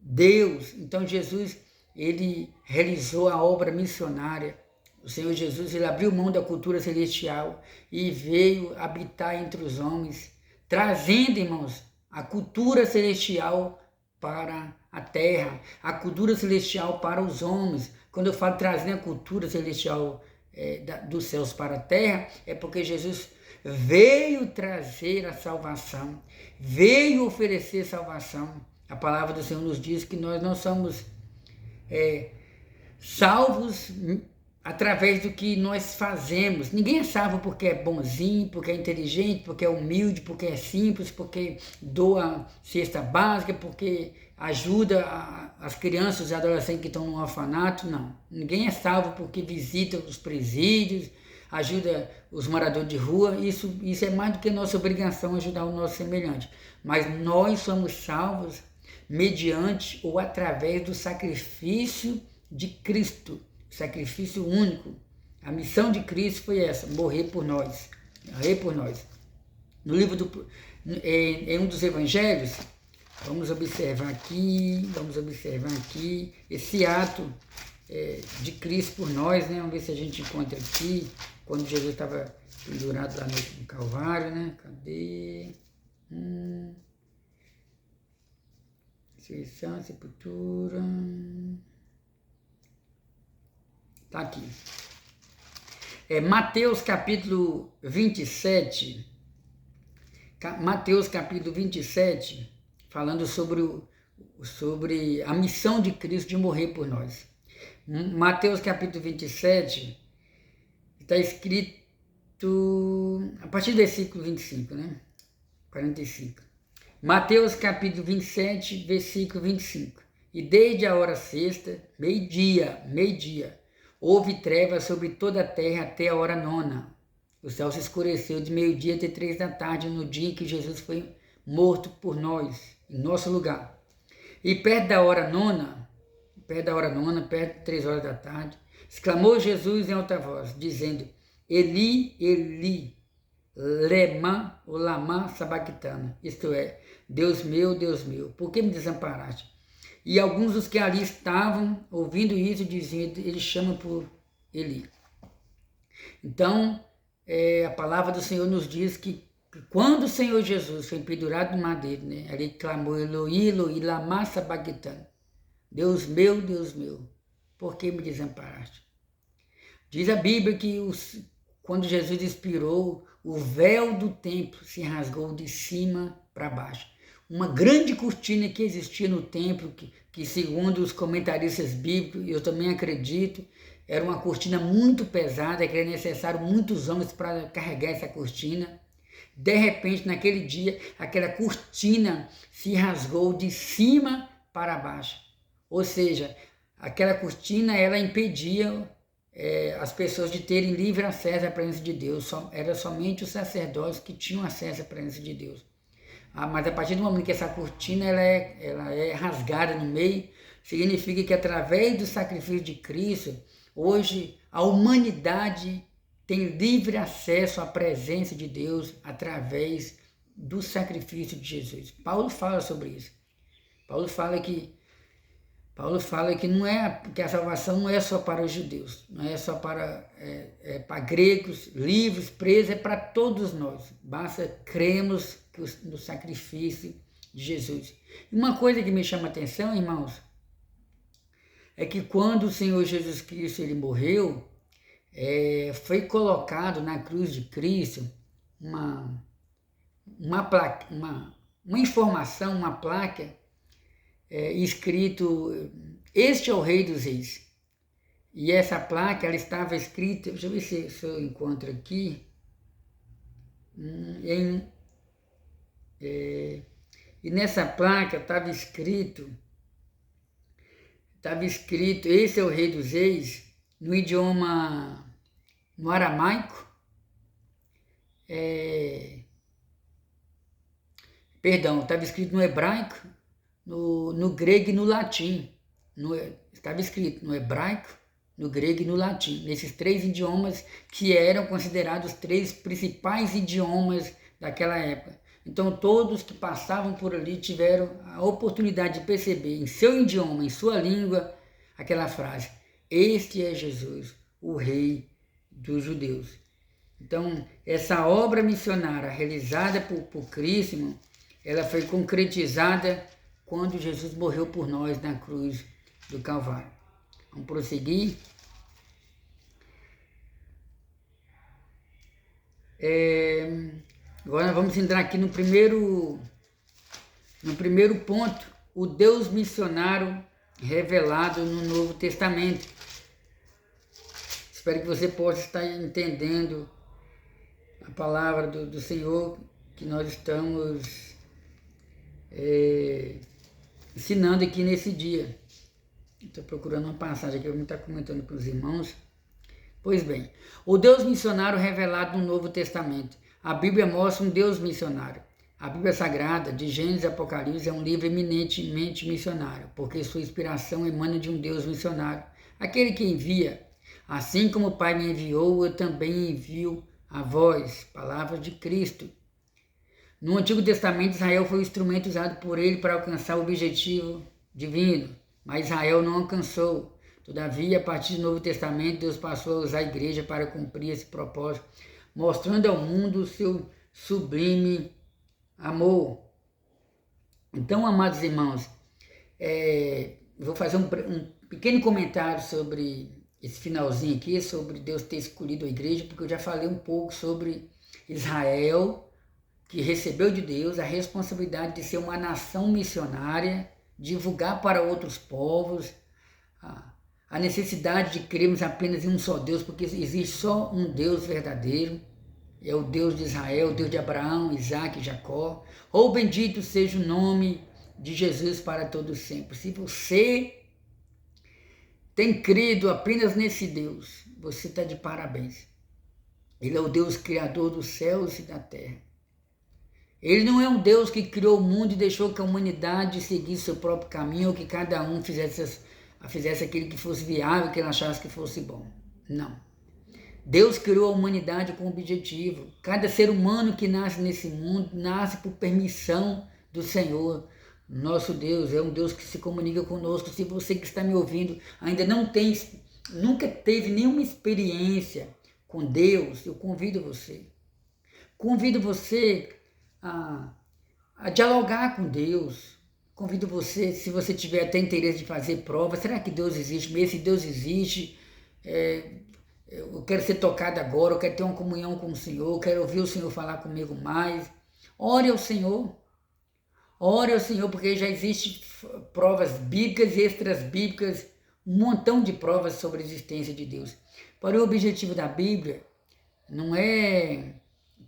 Deus. Então Jesus, ele realizou a obra missionária. O Senhor Jesus, ele abriu mão da cultura celestial e veio habitar entre os homens, trazendo, irmãos, a cultura celestial para a terra, a cultura celestial para os homens. Quando eu falo trazendo a cultura celestial dos céus para a terra, é porque Jesus veio trazer a salvação, veio oferecer salvação. A palavra do Senhor nos diz que nós não somos salvos através do que nós fazemos. Ninguém é salvo porque é bonzinho, porque é inteligente, porque é humilde, porque é simples, porque doa cesta básica, porque ajuda as crianças e adolescentes que estão no orfanato. Não. Ninguém é salvo porque visita os presídios, ajuda os moradores de rua. Isso é mais do que nossa obrigação, ajudar o nosso semelhante. Mas nós somos salvos mediante ou através do sacrifício de Cristo, sacrifício único. A missão de Cristo foi essa: morrer por nós, morrer por nós. No livro em um dos evangelhos, vamos observar aqui esse ato de Cristo por nós, né? Vamos ver se a gente encontra aqui, quando Jesus estava pendurado lá no Calvário, né? Cadê? Ressurreição, sepultura. Está aqui. Mateus capítulo 27. Mateus capítulo 27, falando sobre a missão de Cristo de morrer por nós. Mateus capítulo 27, está escrito a partir do versículo 25, né? 45. Mateus capítulo 27, versículo 25. E desde a hora sexta, meio-dia, houve trevas sobre toda a terra até a hora 9. O céu se escureceu de meio-dia até 3 da tarde, no dia em que Jesus foi morto por nós, em nosso lugar. E perto da hora 9, perto de 3 horas da tarde, exclamou Jesus em alta voz, dizendo: Eli, Eli, lama sabachthani, isto é, Deus meu, por que me desamparaste? E alguns dos que ali estavam, ouvindo isso, diziam, ele chama por Eli. Então, a palavra do Senhor nos diz que quando o Senhor Jesus foi pendurado no madeiro, né, ele clamou, Eloi, Eloi, lama sabachthani, Deus meu, por que me desamparaste? Diz a Bíblia que quando Jesus expirou, o véu do templo se rasgou de cima para baixo. Uma grande cortina que existia no templo, que segundo os comentaristas bíblicos, eu também acredito, era uma cortina muito pesada, que era necessário muitos homens para carregar essa cortina. De repente, naquele dia, aquela cortina se rasgou de cima para baixo. Ou seja, aquela cortina ela impedia as pessoas de terem livre acesso à presença de Deus. Era somente os sacerdotes que tinham acesso à presença de Deus. Mas a partir do momento que essa cortina ela é rasgada no meio, significa que através do sacrifício de Cristo, hoje a humanidade tem livre acesso à presença de Deus através do sacrifício de Jesus. Paulo fala sobre isso. Paulo fala que que a salvação não é só para os judeus, não é só para gregos, livres, presos, é para todos nós. Basta cremos no sacrifício de Jesus. Uma coisa que me chama a atenção, irmãos, é que quando o Senhor Jesus Cristo ele morreu, foi colocado na cruz de Cristo uma informação, uma placa, escrito, este é o Rei dos Reis. E essa placa, ela estava escrita, deixa eu ver se eu encontro aqui, e nessa placa estava escrito, esse é o Rei dos Reis, no idioma, no aramaico, estava escrito no hebraico, no grego e no latim. Estava escrito no hebraico, no grego e no latim, nesses 3 idiomas que eram considerados os 3 principais idiomas daquela época. Então todos que passavam por ali tiveram a oportunidade de perceber em seu idioma, em sua língua, aquela frase: este é Jesus, o Rei dos Judeus. Então essa obra missionária realizada por Cristo, irmão, ela foi concretizada quando Jesus morreu por nós na cruz do Calvário. Vamos prosseguir. Agora vamos entrar aqui no primeiro ponto, o Deus missionário revelado no Novo Testamento. Espero que você possa estar entendendo a palavra do Senhor que nós estamos ensinando aqui nesse dia. Estou procurando uma passagem que eu vou estar comentando com os irmãos. Pois bem, o Deus missionário revelado no Novo Testamento. A Bíblia mostra um Deus missionário. A Bíblia Sagrada, de Gênesis e Apocalipse, é um livro eminentemente missionário, porque sua inspiração emana de um Deus missionário, aquele que envia. Assim como o Pai me enviou, eu também envio a vós, palavras de Cristo. No Antigo Testamento, Israel foi o instrumento usado por ele para alcançar o objetivo divino, mas Israel não alcançou. Todavia, a partir do Novo Testamento, Deus passou a usar a igreja para cumprir esse propósito, mostrando ao mundo o seu sublime amor. Então, amados irmãos, vou fazer um pequeno comentário sobre esse finalzinho aqui, sobre Deus ter escolhido a igreja, porque eu já falei um pouco sobre Israel, que recebeu de Deus a responsabilidade de ser uma nação missionária, divulgar para outros povos a necessidade de crermos apenas em um só Deus, porque existe só um Deus verdadeiro, é o Deus de Israel, o Deus de Abraão, Isaac e Jacó. Ou bendito seja o nome de Jesus para todos sempre. Se você tem crido apenas nesse Deus, você está de parabéns. Ele é o Deus criador dos céus e da terra. Ele não é um Deus que criou o mundo e deixou que a humanidade seguisse seu próprio caminho, ou que cada um fizesse aquilo que fosse viável, que ele achasse que fosse bom. Não. Deus criou a humanidade com um objetivo. Cada ser humano que nasce nesse mundo, nasce por permissão do Senhor. Nosso Deus é um Deus que se comunica conosco. Se você que está me ouvindo ainda nunca teve nenhuma experiência com Deus, eu convido você. Convido você a dialogar com Deus. Convido você, se você tiver até interesse de fazer prova, será que Deus existe mesmo? Se Deus existe, eu quero ser tocado agora, eu quero ter uma comunhão com o Senhor, eu quero ouvir o Senhor falar comigo mais. Ore ao Senhor. Ore ao Senhor, porque já existem provas bíblicas e extras bíblicas, um montão de provas sobre a existência de Deus. Porém, o objetivo da Bíblia não é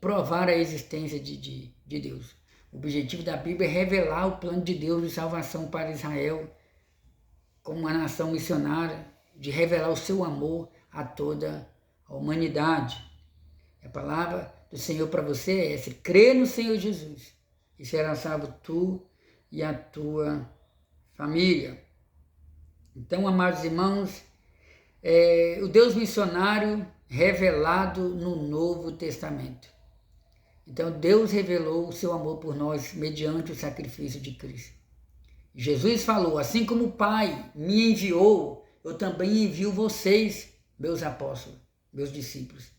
provar a existência de Deus. O objetivo da Bíblia é revelar o plano de Deus de salvação para Israel, como uma nação missionária, de revelar o seu amor a toda a humanidade. A palavra do Senhor para você é essa: crê no Senhor Jesus e será salvo tu e a tua família. Então, amados irmãos, o Deus missionário revelado no Novo Testamento. Então, Deus revelou o seu amor por nós mediante o sacrifício de Cristo. Jesus falou: assim como o Pai me enviou, eu também envio vocês, meus apóstolos, meus discípulos.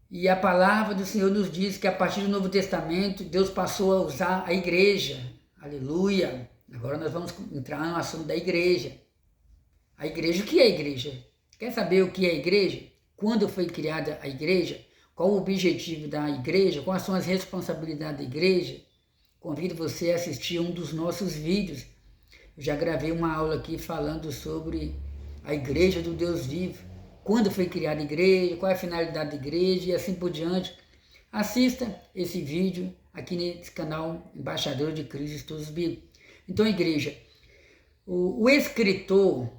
E a palavra do Senhor nos diz que a partir do Novo Testamento, Deus passou a usar a igreja. Aleluia! Agora nós vamos entrar no assunto da igreja. A igreja, o que é a igreja? Quer saber o que é a igreja? Quando foi criada a igreja? Qual o objetivo da igreja? Quais são as responsabilidades da igreja? Convido você a assistir um dos nossos vídeos. Eu já gravei uma aula aqui falando sobre a igreja do Deus vivo. Quando foi criada a igreja, qual é a finalidade da igreja e assim por diante. Assista esse vídeo aqui nesse canal Embaixador de Cristo Estudos Bíblicos. Então, igreja, o escritor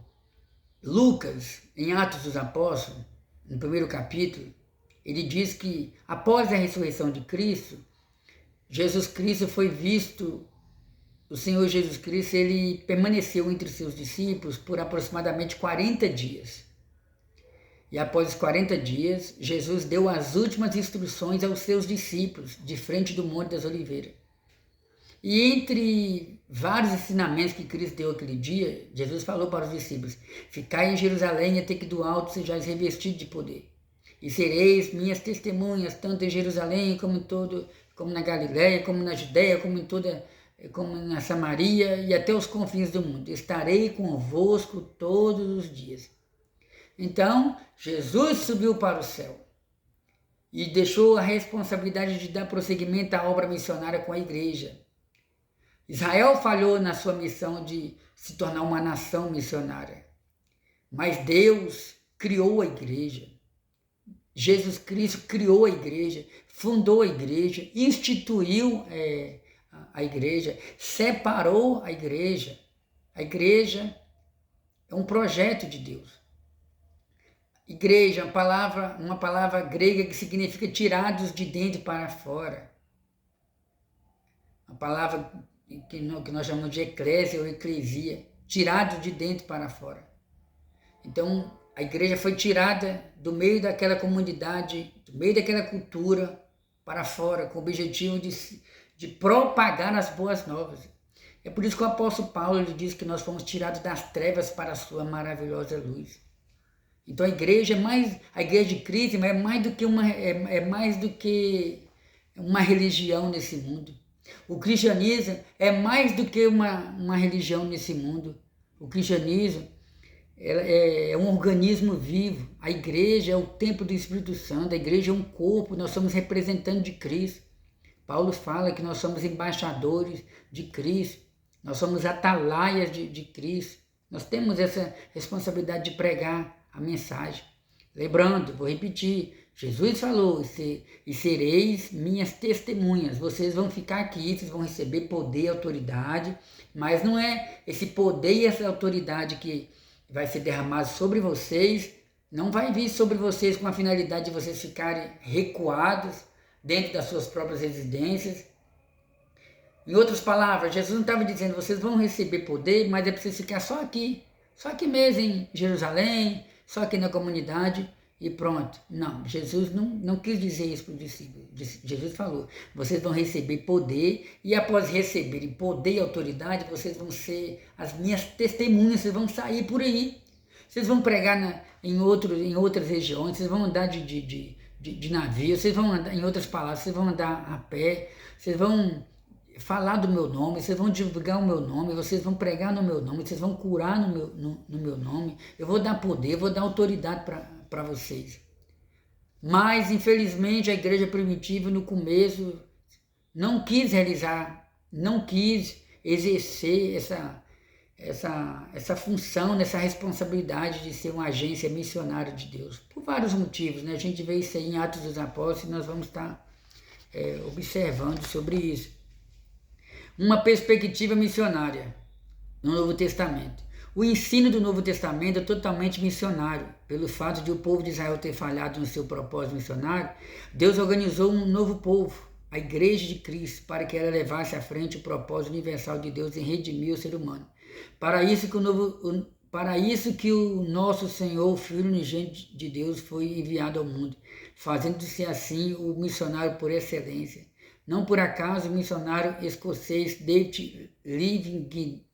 Lucas, em Atos dos Apóstolos, no primeiro capítulo, ele diz que após a ressurreição de Cristo, Jesus Cristo foi visto, o Senhor Jesus Cristo, ele permaneceu entre seus discípulos por aproximadamente 40 dias. E após os 40 dias, Jesus deu as últimas instruções aos seus discípulos, de frente do Monte das Oliveiras. E entre vários ensinamentos que Cristo deu aquele dia, Jesus falou para os discípulos: ficai em Jerusalém até que do alto sejais revestidos de poder. E sereis minhas testemunhas, tanto em Jerusalém como na Galiléia, como na Judéia, como na Samaria e até os confins do mundo. Estarei convosco todos os dias. Então, Jesus subiu para o céu e deixou a responsabilidade de dar prosseguimento à obra missionária com a igreja. Israel falhou na sua missão de se tornar uma nação missionária, mas Deus criou a igreja. Jesus Cristo criou a igreja, fundou a igreja, instituiu a igreja, separou a igreja. A igreja é um projeto de Deus. Igreja, uma palavra grega que significa tirados de dentro para fora. A palavra que nós chamamos de eclésia ou eclesia, tirado de dentro para fora. Então, a igreja foi tirada do meio daquela comunidade, do meio daquela cultura, para fora, com o objetivo de propagar as boas novas. É por isso que o apóstolo Paulo ele diz que nós fomos tirados das trevas para a sua maravilhosa luz. Então a igreja de Cristo é mais do que uma religião nesse mundo. O cristianismo é mais do que uma religião nesse mundo. O cristianismo é um organismo vivo. A igreja é o templo do Espírito Santo, a igreja é um corpo, nós somos representantes de Cristo. Paulo fala que nós somos embaixadores de Cristo, nós somos atalaias de Cristo. Nós temos essa responsabilidade de pregar a mensagem. Lembrando, vou repetir, Jesus falou: e sereis minhas testemunhas. Vocês vão ficar aqui, vocês vão receber poder e autoridade, mas não é esse poder e essa autoridade que vai ser derramado sobre vocês, não vai vir sobre vocês com a finalidade de vocês ficarem recuados dentro das suas próprias residências. Em outras palavras, Jesus não estava dizendo, vocês vão receber poder, mas é preciso ficar só aqui mesmo em Jerusalém, só aqui na comunidade e pronto. Não, Jesus não quis dizer isso para os discípulos. Jesus falou, vocês vão receber poder e após receberem poder e autoridade, vocês vão ser as minhas testemunhas, vocês vão sair por aí. Vocês vão pregar em outras regiões, vocês vão andar de navio, vocês vão andar, em outras palavras, vocês vão andar a pé, vocês vão falar do meu nome, vocês vão divulgar o meu nome, vocês vão pregar no meu nome, vocês vão curar no meu nome, eu vou dar poder, eu vou dar autoridade para vocês. Mas, infelizmente, a igreja primitiva, no começo, não quis realizar, não quis exercer essa função, essa responsabilidade de ser uma agência missionária de Deus. Por vários motivos, né? A gente vê isso aí em Atos dos Apóstolos e nós vamos estar observando sobre isso. Uma perspectiva missionária no Novo Testamento. O ensino do Novo Testamento é totalmente missionário. Pelo fato de o povo de Israel ter falhado no seu propósito missionário, Deus organizou um novo povo, a Igreja de Cristo, para que ela levasse à frente o propósito universal de Deus em redimir o ser humano. Para isso que o nosso Senhor, o Filho unigênito de Deus, foi enviado ao mundo, fazendo-se assim o missionário por excelência. Não por acaso o missionário escocês David Livingstone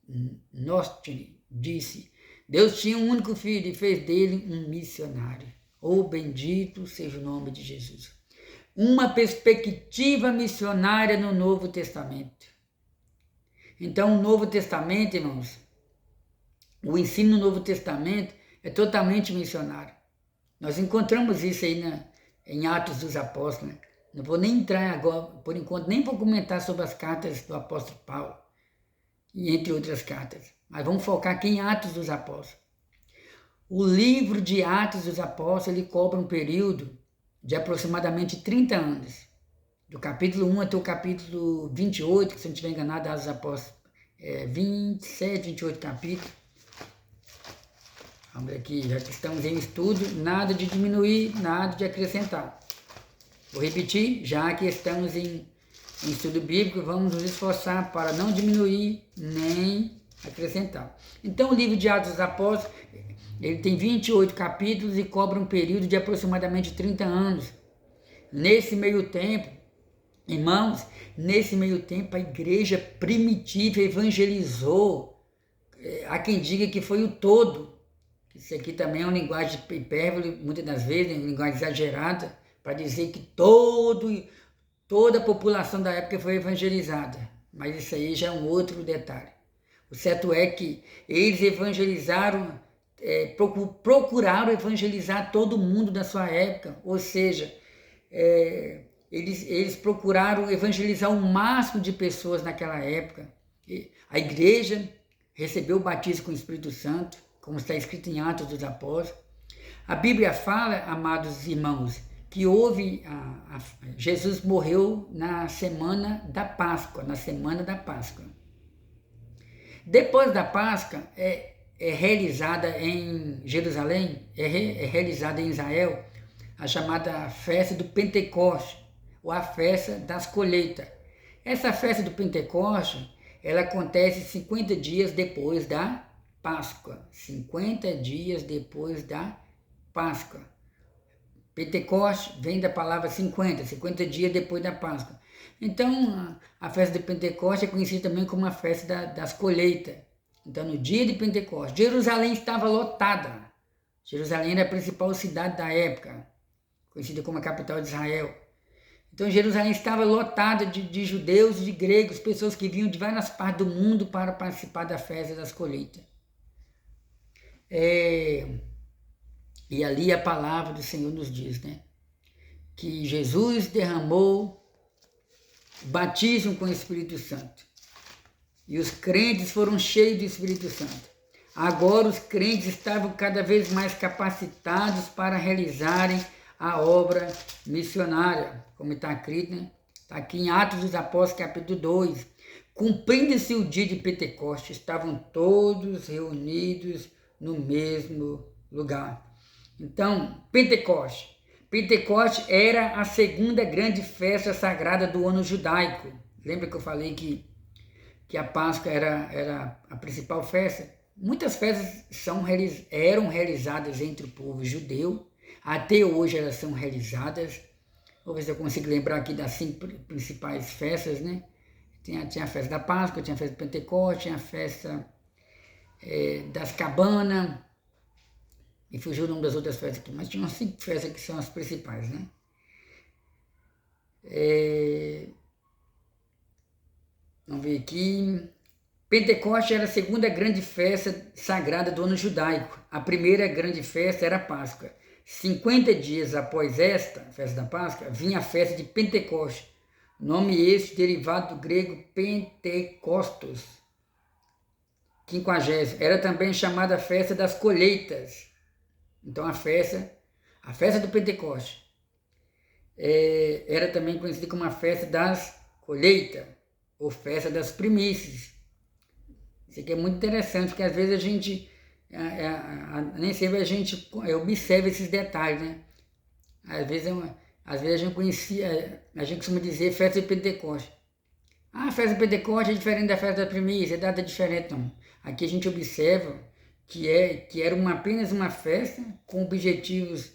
disse, Deus tinha um único filho e fez dele um missionário. Oh, bendito seja o nome de Jesus. Uma perspectiva missionária no Novo Testamento. Então, o Novo Testamento, irmãos, o ensino no Novo Testamento é totalmente missionário. Nós encontramos isso aí em Atos dos Apóstolos, né? Não vou nem entrar agora, por enquanto, nem vou comentar sobre as cartas do apóstolo Paulo, e entre outras cartas. Mas vamos focar aqui em Atos dos Apóstolos. O livro de Atos dos Apóstolos, ele cobre um período de aproximadamente 30 anos. Do capítulo 1 até o capítulo 28, que se eu não estiver enganado, Atos dos Apóstolos, 27, 28 capítulos. Vamos ver aqui, já que estamos em estudo, nada de diminuir, nada de acrescentar. Vou repetir, já que estamos em estudo bíblico, vamos nos esforçar para não diminuir nem acrescentar. Então, o livro de Atos dos Apóstolos, ele tem 28 capítulos e cobre um período de aproximadamente 30 anos. Nesse meio tempo, irmãos, a igreja primitiva evangelizou, há quem diga que foi o todo. Isso aqui também é uma linguagem de hipérbole, muitas das vezes, uma linguagem exagerada, para dizer que toda a população da época foi evangelizada. Mas isso aí já é um outro detalhe. O certo é que eles evangelizaram, procuraram evangelizar todo mundo da sua época, ou seja, eles procuraram evangelizar o máximo de pessoas naquela época. A igreja recebeu o batismo com o Espírito Santo, como está escrito em Atos dos Apóstolos. A Bíblia fala, amados irmãos, que Jesus morreu na semana da Páscoa, Depois da Páscoa, é realizada em Jerusalém, é realizada em Israel, a chamada festa do Pentecoste, ou a festa das colheitas. Essa festa do Pentecoste, ela acontece 50 dias depois da Páscoa. 50 dias depois da Páscoa. Pentecoste vem da palavra 50 dias depois da Páscoa. Então, a festa de Pentecoste é conhecida também como a festa das colheitas. Então, no dia de Pentecoste, Jerusalém estava lotada. Jerusalém era a principal cidade da época, conhecida como a capital de Israel. Então, Jerusalém estava lotada de judeus e de gregos, pessoas que vinham de várias partes do mundo para participar da festa das colheitas. E ali a palavra do Senhor nos diz, né? Que Jesus derramou batismo com o Espírito Santo. E os crentes foram cheios do Espírito Santo. Agora os crentes estavam cada vez mais capacitados para realizarem a obra missionária, como está escrito, né? Está aqui em Atos dos Apóstolos, capítulo 2. Cumprindo-se o dia de Pentecostes, estavam todos reunidos no mesmo lugar. Então, Pentecoste. Pentecoste era a segunda grande festa sagrada do ano judaico. Lembra que eu falei que a Páscoa era a principal festa? Muitas festas eram realizadas entre o povo judeu. Até hoje elas são realizadas. Vou ver se eu consigo lembrar aqui das 5 principais festas, né? Tinha a festa da Páscoa, tinha a festa do Pentecostes, tinha a festa das cabanas, e fugiu o nome das outras festas aqui, mas tinha umas 5 festas que são as principais, né? Vamos ver aqui. Pentecostes era a segunda grande festa sagrada do ano judaico. A primeira grande festa era a Páscoa. 50 dias após esta, festa da Páscoa, vinha a festa de Pentecostes. Nome este derivado do grego Pentecostos. 50. Era também chamada a festa das colheitas. Então a festa do Pentecostes era também conhecida como a festa das colheitas, ou festa das primícias. Isso aqui é muito interessante, porque às vezes a gente, nem sempre a gente observa esses detalhes, né? Às vezes a gente conhecia, a gente costuma dizer festa de Pentecostes. A festa de Pentecostes é diferente da festa da primícia, é data diferente, não. Aqui a gente observa que era apenas uma festa com objetivos,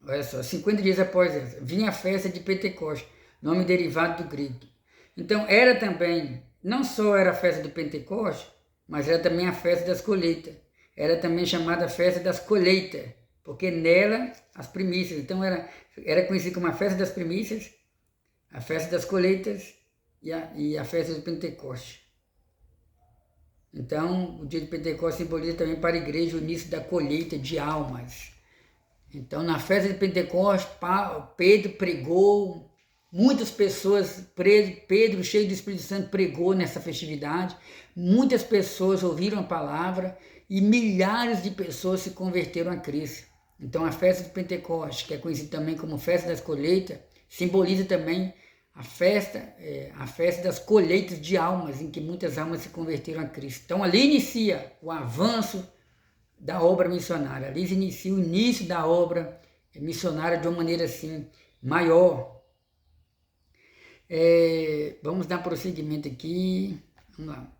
olha só, 50 dias após essa, vinha a festa de Pentecostes, nome derivado do grego. Então era também, não só era a festa do Pentecostes, mas era também a festa das colheitas. Era também chamada festa das colheitas, porque nela as primícias. Então era conhecida como a festa das primícias, a festa das colheitas e a festa do Pentecostes. Então o dia de Pentecostes simboliza também para a igreja o início da colheita de almas. Então na festa de Pentecostes, Pedro pregou. Muitas pessoas, Pedro, cheio do Espírito Santo, pregou nessa festividade. Muitas pessoas ouviram a palavra e milhares de pessoas se converteram a Cristo. Então a festa do Pentecostes, que é conhecida também como festa das colheitas, simboliza também a festa das colheitas de almas, em que muitas almas se converteram a Cristo. Então ali inicia o avanço da obra missionária. Ali inicia o início da obra missionária de uma maneira assim maior. Vamos dar prosseguimento aqui. Vamos lá.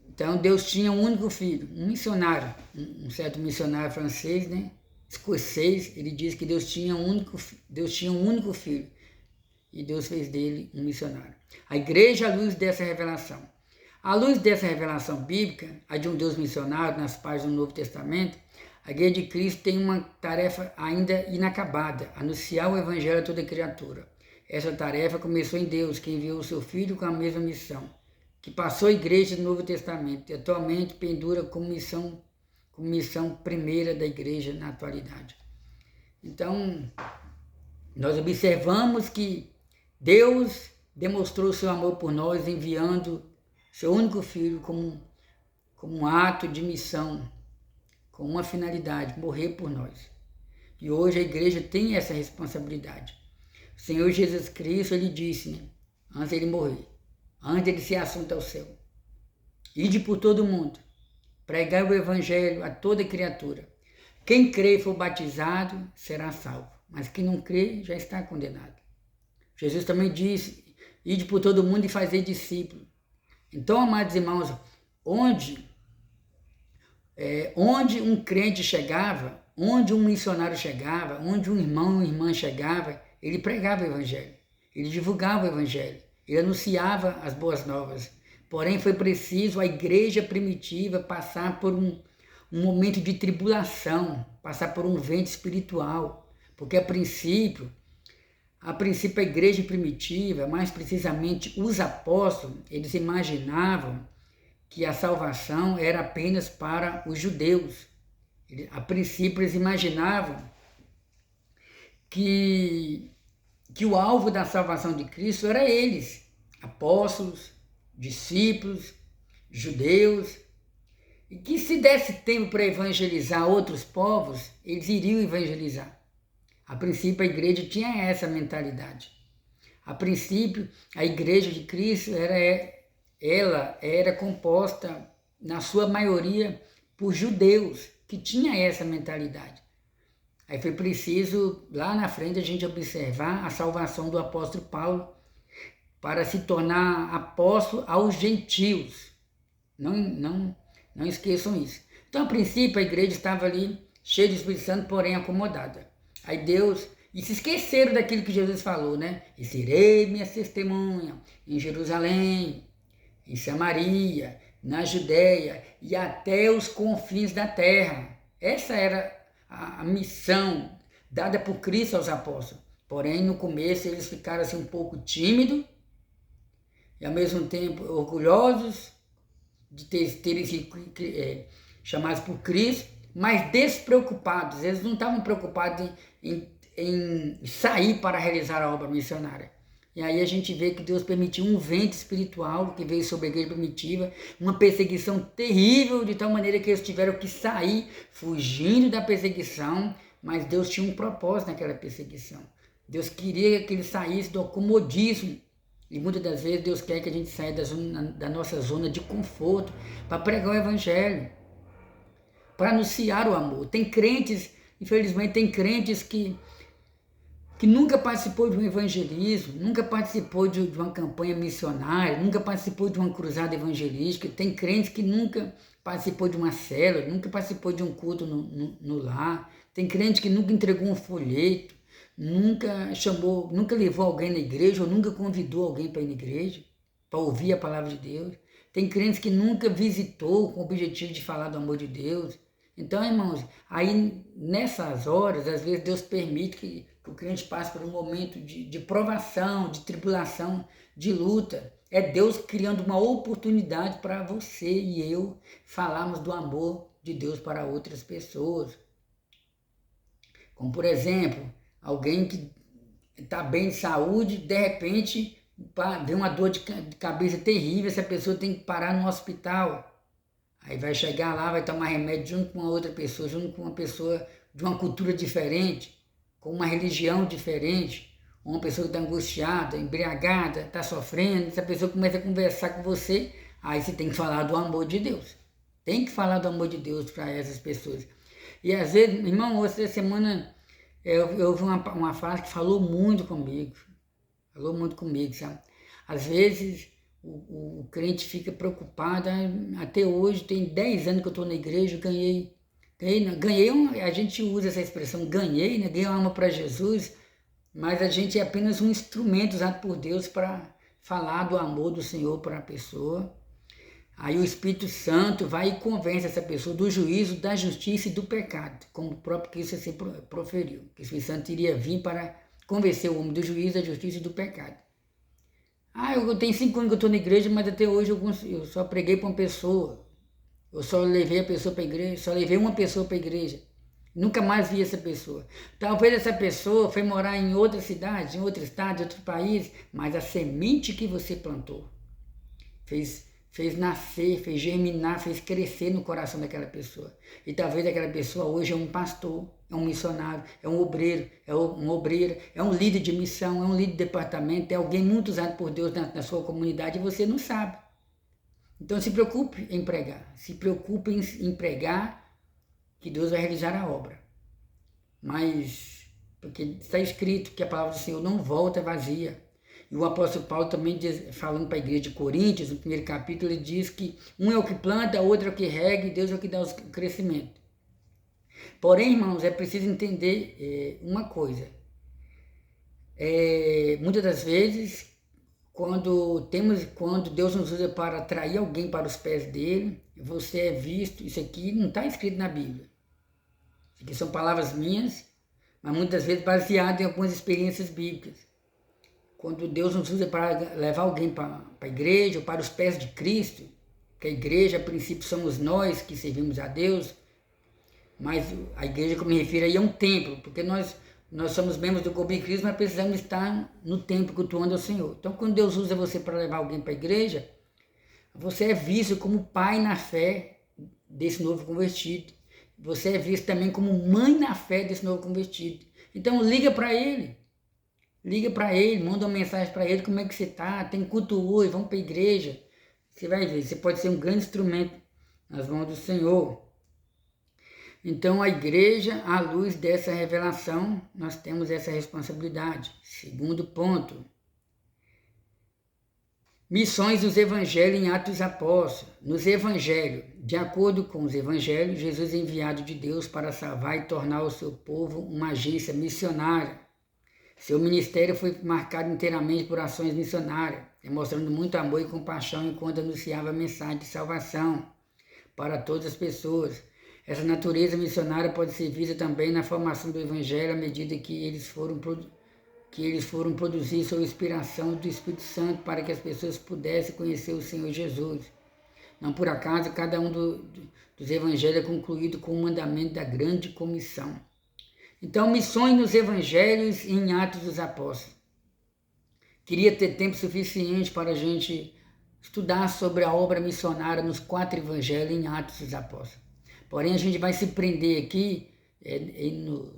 Então Deus tinha um único filho, um missionário, um certo missionário francês, né, escocês. Ele diz que Deus tinha um único filho e Deus fez dele um missionário. A igreja à luz dessa revelação. À luz dessa revelação bíblica, a de um Deus missionário nas páginas do Novo Testamento, a igreja de Cristo tem uma tarefa ainda inacabada: anunciar o evangelho a toda criatura. Essa tarefa começou em Deus, que enviou o seu Filho com a mesma missão, que passou a igreja do Novo Testamento e atualmente pendura como missão primeira da igreja na atualidade. Então, nós observamos que Deus demonstrou seu amor por nós, enviando seu único Filho como um ato de missão, com uma finalidade: morrer por nós. E hoje a igreja tem essa responsabilidade. O Senhor Jesus Cristo, ele disse, né, antes de ele morrer, antes de ele ser assunto ao céu: ide por todo mundo, pregai o evangelho a toda criatura. Quem crê e for batizado será salvo, mas quem não crê já está condenado. Jesus também disse: ide por todo mundo e fazei discípulos. Então, amados irmãos, onde um crente chegava, onde um missionário chegava, onde um irmão ou irmã chegava, ele pregava o evangelho, ele divulgava o evangelho, ele anunciava as boas novas. Porém, foi preciso a igreja primitiva passar por um momento de tribulação, passar por um vento espiritual, porque a princípio a igreja primitiva, mais precisamente os apóstolos, eles imaginavam que a salvação era apenas para os judeus. A princípio eles imaginavam que o alvo da salvação de Cristo era eles, apóstolos, discípulos, judeus, e que se desse tempo para evangelizar outros povos, eles iriam evangelizar. A princípio a igreja tinha essa mentalidade. A princípio a igreja de Cristo ela era composta, na sua maioria, por judeus, que tinham essa mentalidade. Aí foi preciso, lá na frente, a gente observar a salvação do apóstolo Paulo para se tornar apóstolo aos gentios. Não esqueçam isso. Então, a princípio, a igreja estava ali cheia de Espírito Santo, porém acomodada. Aí Deus... E se esqueceram daquilo que Jesus falou, né? E serei minha testemunha em Jerusalém, em Samaria, na Judéia e até os confins da terra. Essa era a missão dada por Cristo aos apóstolos. Porém, no começo, eles ficaram assim um pouco tímidos e, ao mesmo tempo, orgulhosos de terem sido chamados por Cristo, mas despreocupados. Eles não estavam preocupados em sair para realizar a obra missionária. E aí a gente vê que Deus permitiu um vento espiritual que veio sobre a igreja primitiva, uma perseguição terrível, de tal maneira que eles tiveram que sair fugindo da perseguição, mas Deus tinha um propósito naquela perseguição. Deus queria que eles saíssem do comodismo. E muitas das vezes Deus quer que a gente saia da nossa zona de conforto para pregar o evangelho, para anunciar o amor. Tem crentes, infelizmente, tem crentes que nunca participou de um evangelismo, nunca participou de uma campanha missionária, nunca participou de uma cruzada evangelística. Tem crentes que nunca participou de uma célula, nunca participou de um culto no lar. Tem crente que nunca entregou um folheto, nunca levou alguém na igreja ou nunca convidou alguém para ir na igreja, para ouvir a palavra de Deus. Tem crentes que nunca visitou com o objetivo de falar do amor de Deus. Então, irmãos, aí nessas horas, às vezes Deus permite que o crente passe por um momento de provação, de tribulação, de luta. É Deus criando uma oportunidade para você e eu falarmos do amor de Deus para outras pessoas. Como, por exemplo, alguém que está bem de saúde, de repente vem uma dor de cabeça terrível, essa pessoa tem que parar no hospital. Aí vai chegar lá, vai tomar remédio junto com uma outra pessoa, junto com uma pessoa de uma cultura diferente, com uma religião diferente, uma pessoa que está angustiada, embriagada, está sofrendo, essa pessoa começa a conversar com você, aí você tem que falar do amor de Deus. Tem que falar do amor de Deus para essas pessoas. E às vezes, irmão, essa semana eu ouvi uma frase que falou muito comigo, sabe? Às vezes o crente fica preocupado, até hoje, tem 10 anos que eu estou na igreja, a gente usa essa expressão, ganhei uma alma para Jesus, mas a gente é apenas um instrumento usado por Deus para falar do amor do Senhor para a pessoa. Aí o Espírito Santo vai e convence essa pessoa do juízo, da justiça e do pecado, como o próprio Cristo se proferiu, que o Espírito Santo iria vir para convencer o homem do juízo, da justiça e do pecado. Eu tenho 5 anos que eu estou na igreja, mas até hoje eu só preguei para uma pessoa. Eu só levei a pessoa para a igreja, só levei uma pessoa para a igreja. Nunca mais vi essa pessoa. Talvez essa pessoa foi morar em outra cidade, em outro estado, em outro país, mas a semente que você plantou fez nascer, fez germinar, fez crescer no coração daquela pessoa. E talvez aquela pessoa hoje é um pastor, é um missionário, é um obreiro, é um líder de missão, é um líder de departamento, é alguém muito usado por Deus na sua comunidade e você não sabe. Então se preocupe em pregar, em pregar que Deus vai realizar a obra. Mas, porque está escrito que a palavra do Senhor não volta vazia. E o apóstolo Paulo também diz, falando para a igreja de Coríntios, no primeiro capítulo, ele diz que um é o que planta, outro é o que rega e Deus é o que dá o crescimento. Porém, irmãos, é preciso entender uma coisa. Muitas das vezes, quando Deus nos usa para atrair alguém para os pés dele, você é visto, isso aqui não está escrito na Bíblia. Isso aqui são palavras minhas, mas muitas vezes baseado em algumas experiências bíblicas. Quando Deus nos usa para levar alguém para a igreja ou para os pés de Cristo, que a igreja, a princípio, somos nós que servimos a Deus, mas a igreja que eu me refiro aí é um templo, porque nós somos membros do corpo de Cristo, mas precisamos estar no templo cultuando ao Senhor. Então, quando Deus usa você para levar alguém para a igreja, você é visto como pai na fé desse novo convertido. Você é visto também como mãe na fé desse novo convertido. Então, liga para ele, manda uma mensagem para ele, como é que você está? Tem culto hoje, vamos para a igreja. Você vai ver, você pode ser um grande instrumento nas mãos do Senhor. Então, a igreja, à luz dessa revelação, nós temos essa responsabilidade. Segundo ponto, missões dos evangelhos em Atos dos Apóstolos. Nos evangelhos, de acordo com os evangelhos, Jesus é enviado de Deus para salvar e tornar o seu povo uma agência missionária. Seu ministério foi marcado inteiramente por ações missionárias, demonstrando muito amor e compaixão enquanto anunciava a mensagem de salvação para todas as pessoas. Essa natureza missionária pode ser vista também na formação do evangelho à medida que eles foram produzir sob inspiração do Espírito Santo para que as pessoas pudessem conhecer o Senhor Jesus. Não por acaso, cada um dos evangelhos é concluído com o mandamento da grande comissão. Então, missões nos evangelhos e em Atos dos Apóstolos. Queria ter tempo suficiente para a gente estudar sobre a obra missionária nos 4 evangelhos em Atos dos Apóstolos. Porém, a gente vai se prender aqui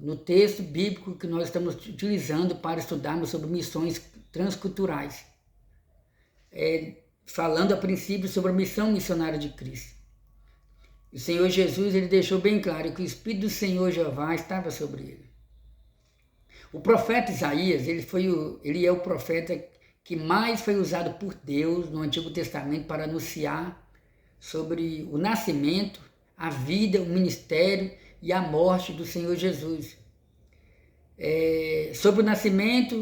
no texto bíblico que nós estamos utilizando para estudarmos sobre missões transculturais. Falando a princípio sobre a missão missionária de Cristo. O Senhor Jesus, ele deixou bem claro que o Espírito do Senhor Jeová estava sobre ele. O profeta Isaías, ele é o profeta que mais foi usado por Deus no Antigo Testamento para anunciar sobre o nascimento, a vida, o ministério e a morte do Senhor Jesus. Sobre o nascimento,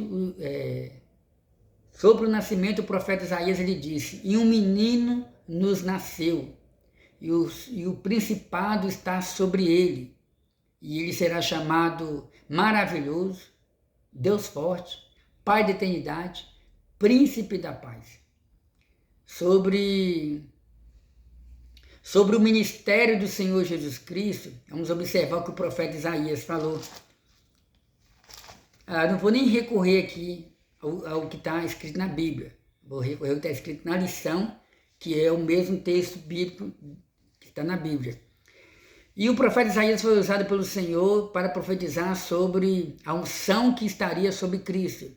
o profeta Isaías ele disse: "E um menino nos nasceu, e o principado está sobre ele, e ele será chamado Maravilhoso, Deus Forte, Pai da Eternidade, Príncipe da Paz." Sobre o ministério do Senhor Jesus Cristo, vamos observar o que o profeta Isaías falou. Não vou nem recorrer aqui ao que está escrito na Bíblia. Vou recorrer ao que está escrito na lição, que é o mesmo texto bíblico que está na Bíblia. E o profeta Isaías foi usado pelo Senhor para profetizar sobre a unção que estaria sobre Cristo.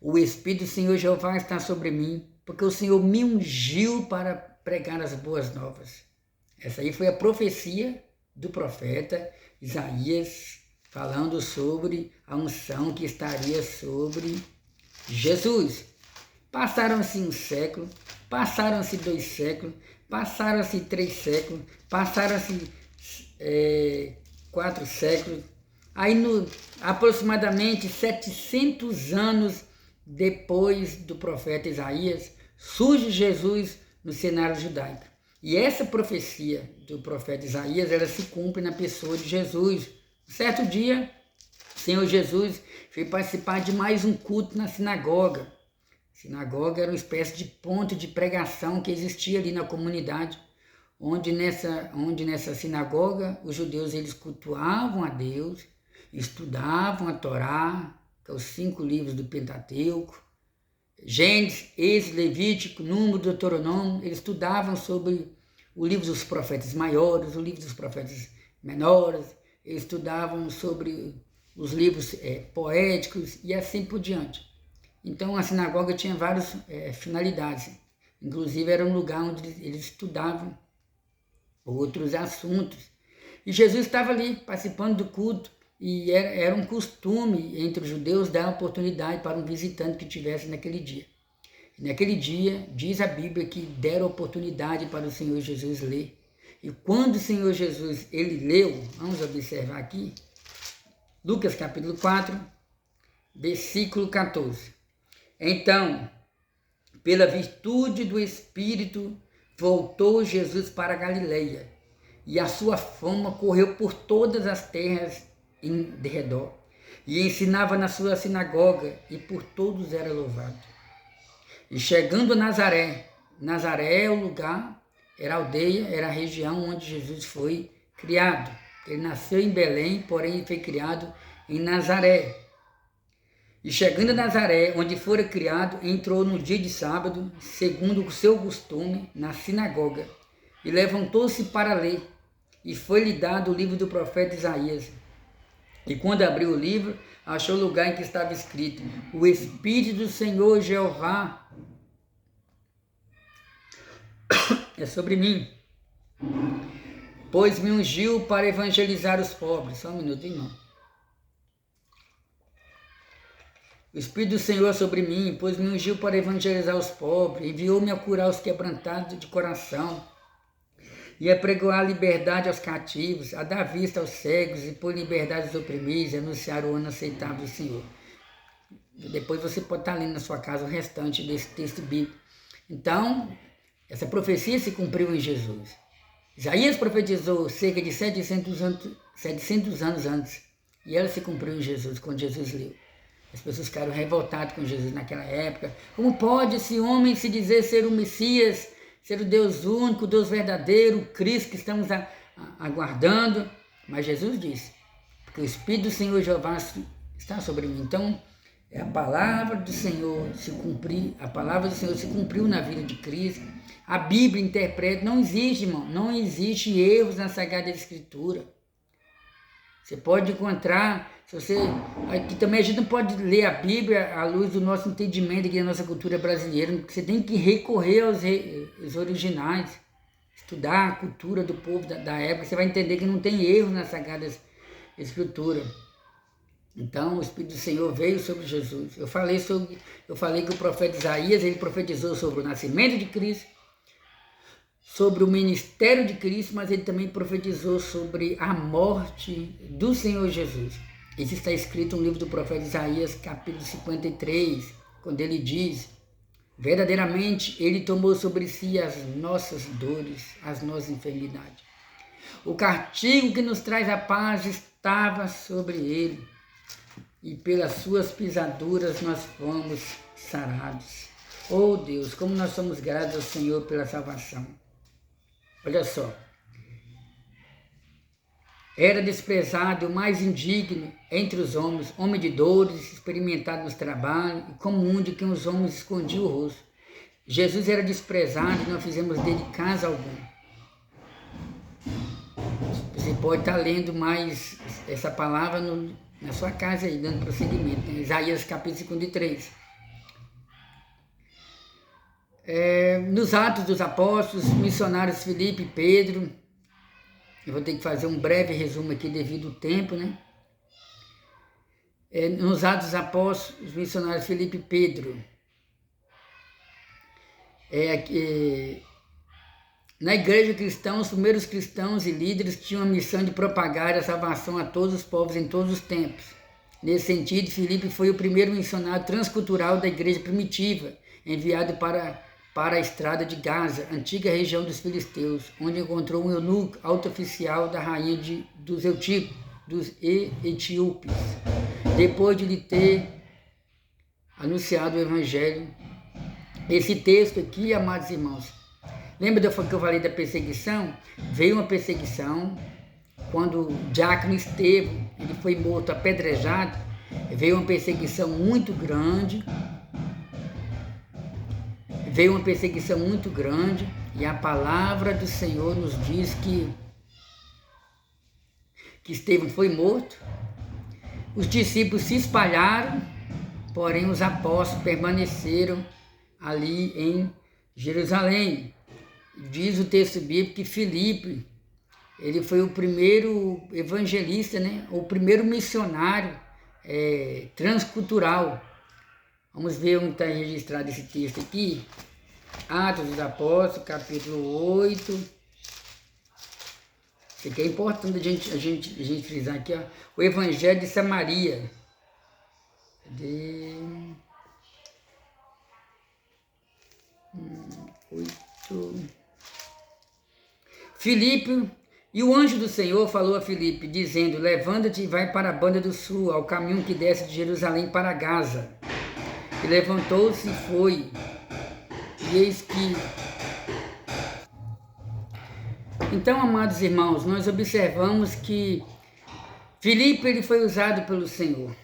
O Espírito do Senhor Jeová está sobre mim, porque o Senhor me ungiu para pregar as boas novas. Essa aí foi a profecia do profeta Isaías, falando sobre a unção que estaria sobre Jesus. Passaram-se 1 século, passaram-se 2 séculos, passaram-se 3 séculos, passaram-se 4 séculos. Aí, aproximadamente 700 anos depois do profeta Isaías, surge Jesus no cenário judaico. E essa profecia do profeta Isaías, ela se cumpre na pessoa de Jesus. Certo dia, o Senhor Jesus veio participar de mais um culto na sinagoga. A sinagoga era uma espécie de ponto de pregação que existia ali na comunidade, onde nessa sinagoga os judeus eles cultuavam a Deus, estudavam a Torá, que é os 5 livros do Pentateuco, Gênesis, Êxodo, Levítico, Número, Deuteronômio. Eles estudavam sobre o livro dos profetas maiores, o livro dos profetas menores, eles estudavam sobre os livros poéticos e assim por diante. Então a sinagoga tinha várias finalidades, inclusive era um lugar onde eles estudavam outros assuntos. E Jesus estava ali participando do culto, e era um costume entre os judeus dar oportunidade para um visitante que tivesse naquele dia. E naquele dia, diz a Bíblia que deram oportunidade para o Senhor Jesus ler. E quando o Senhor Jesus ele leu, vamos observar aqui, Lucas capítulo 4, versículo 14. Então, pela virtude do Espírito, voltou Jesus para a Galileia, e a sua fama correu por todas as terras em redor, e ensinava na sua sinagoga, e por todos era louvado. E chegando a Nazaré é o lugar, era a aldeia, era a região onde Jesus foi criado. Ele nasceu em Belém, porém foi criado em Nazaré. E chegando a Nazaré, onde fora criado, entrou no dia de sábado, segundo o seu costume, na sinagoga, e levantou-se para ler, e foi-lhe dado o livro do profeta Isaías. E quando abriu o livro, achou o lugar em que estava escrito: "O Espírito do Senhor Jeová é sobre mim, pois me ungiu para evangelizar os pobres. Só um minuto, irmão. O Espírito do Senhor é sobre mim, pois me ungiu para evangelizar os pobres, enviou-me a curar os quebrantados de coração, e a pregoar a liberdade aos cativos, a dar vista aos cegos, e pôr liberdade aos oprimidos, e anunciar o ano aceitável do Senhor. Depois você pode estar lendo na sua casa o restante desse texto bíblico. Então, essa profecia se cumpriu em Jesus. Isaías profetizou cerca de 700 anos antes, e ela se cumpriu em Jesus, quando Jesus leu. As pessoas ficaram revoltadas com Jesus naquela época. Como pode esse homem se dizer ser o Messias, ser o Deus único, o Deus verdadeiro, o Cristo que estamos aguardando? Mas Jesus disse, porque o Espírito do Senhor Jeová está sobre mim. Então, a palavra do Senhor se cumprir, a palavra do Senhor se cumpriu na vida de Cristo. A Bíblia interpreta, não existe, irmão, não existe erros na Sagrada Escritura. Você pode encontrar, aqui também a gente não pode ler a Bíblia à luz do nosso entendimento aqui da nossa cultura brasileira, você tem que recorrer aos originais, estudar a cultura do povo da época, você vai entender que não tem erro na Sagrada Escritura. Então o Espírito do Senhor veio sobre Jesus. Eu falei que o profeta Isaías, ele profetizou sobre o nascimento de Cristo, sobre o ministério de Cristo, mas ele também profetizou sobre a morte do Senhor Jesus. Isso está escrito no livro do profeta Isaías, capítulo 53, quando ele diz, verdadeiramente ele tomou sobre si as nossas dores, as nossas enfermidades. O castigo que nos traz a paz estava sobre ele, e pelas suas pisaduras nós fomos sarados. Oh Deus, como nós somos gratos ao Senhor pela salvação. Olha só, era desprezado, o mais indigno entre os homens, homem de dores, experimentado nos trabalhos, e comum de quem os homens escondiam o rosto. Jesus era desprezado e não fizemos dele caso algum. Você pode estar lendo mais essa palavra na sua casa aí, dando prosseguimento, né? Isaías capítulo 53. Nos Atos dos Apóstolos, missionários Filipe e Pedro, eu vou ter que fazer um breve resumo aqui devido ao tempo, né? Nos Atos dos Apóstolos, os missionários Filipe e Pedro, na igreja cristã, os primeiros cristãos e líderes tinham a missão de propagar a salvação a todos os povos em todos os tempos. Nesse sentido, Filipe foi o primeiro missionário transcultural da igreja primitiva, enviado para a estrada de Gaza, antiga região dos filisteus, onde encontrou um eunuco, alto oficial da rainha dos etíopes, depois de lhe ter anunciado o evangelho. Esse texto aqui, amados irmãos, lembra que eu falei da perseguição? Veio uma perseguição, quando o diácono Estevão ele foi morto apedrejado, veio uma perseguição muito grande, e a palavra do Senhor nos diz que Estevão foi morto, os discípulos se espalharam, porém os apóstolos permaneceram ali em Jerusalém. Diz o texto bíblico que Filipe, ele foi o primeiro evangelista, né? O primeiro missionário transcultural. Vamos ver onde está registrado esse texto aqui. Atos dos Apóstolos, capítulo 8. Isso aqui é importante a gente frisar aqui, ó. O Evangelho de Samaria. Cadê? 8. Filipe, e o anjo do Senhor falou a Filipe, dizendo, levanta-te e vai para a banda do sul, ao caminho que desce de Jerusalém para Gaza. E levantou-se e foi. E eis que... Então, amados irmãos, nós observamos que Filipe ele foi usado pelo Senhor.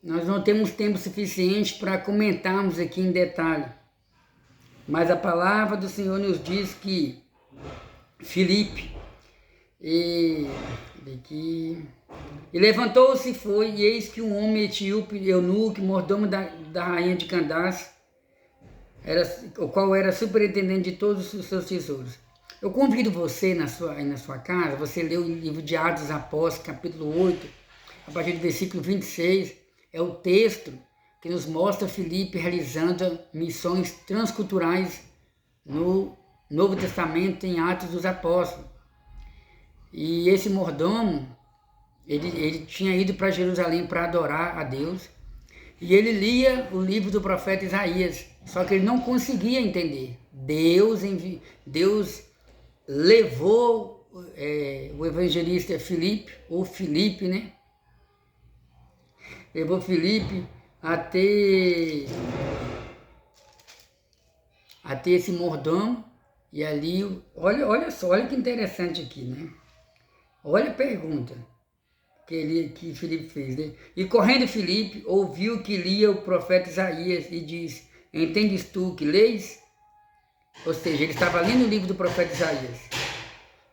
Nós não temos tempo suficiente para comentarmos aqui em detalhe. Mas a palavra do Senhor nos diz que Filipe, e levantou-se e foi, e eis que um homem etíope, eunuco, mordomo da rainha de Candace, o qual era superintendente de todos os seus tesouros, Eu convido você aí na sua casa, você lê o livro de Atos dos Apóstolos, capítulo 8, a partir do versículo 26, é o texto que nos mostra Filipe realizando missões transculturais no Novo Testamento, em Atos dos Apóstolos. E esse mordomo, ele tinha ido para Jerusalém para adorar a Deus, e ele lia o livro do profeta Isaías, só que ele não conseguia entender. Deus levou o evangelista Filipe, ou Filipe, né? Levou Filipe até esse mordomo, e ali, olha só, olha que interessante aqui, né? Olha a pergunta que Filipe fez, né? E correndo Filipe, ouviu que lia o profeta Isaías e disse: entendes tu que leis? Ou seja, ele estava lendo o livro do profeta Isaías.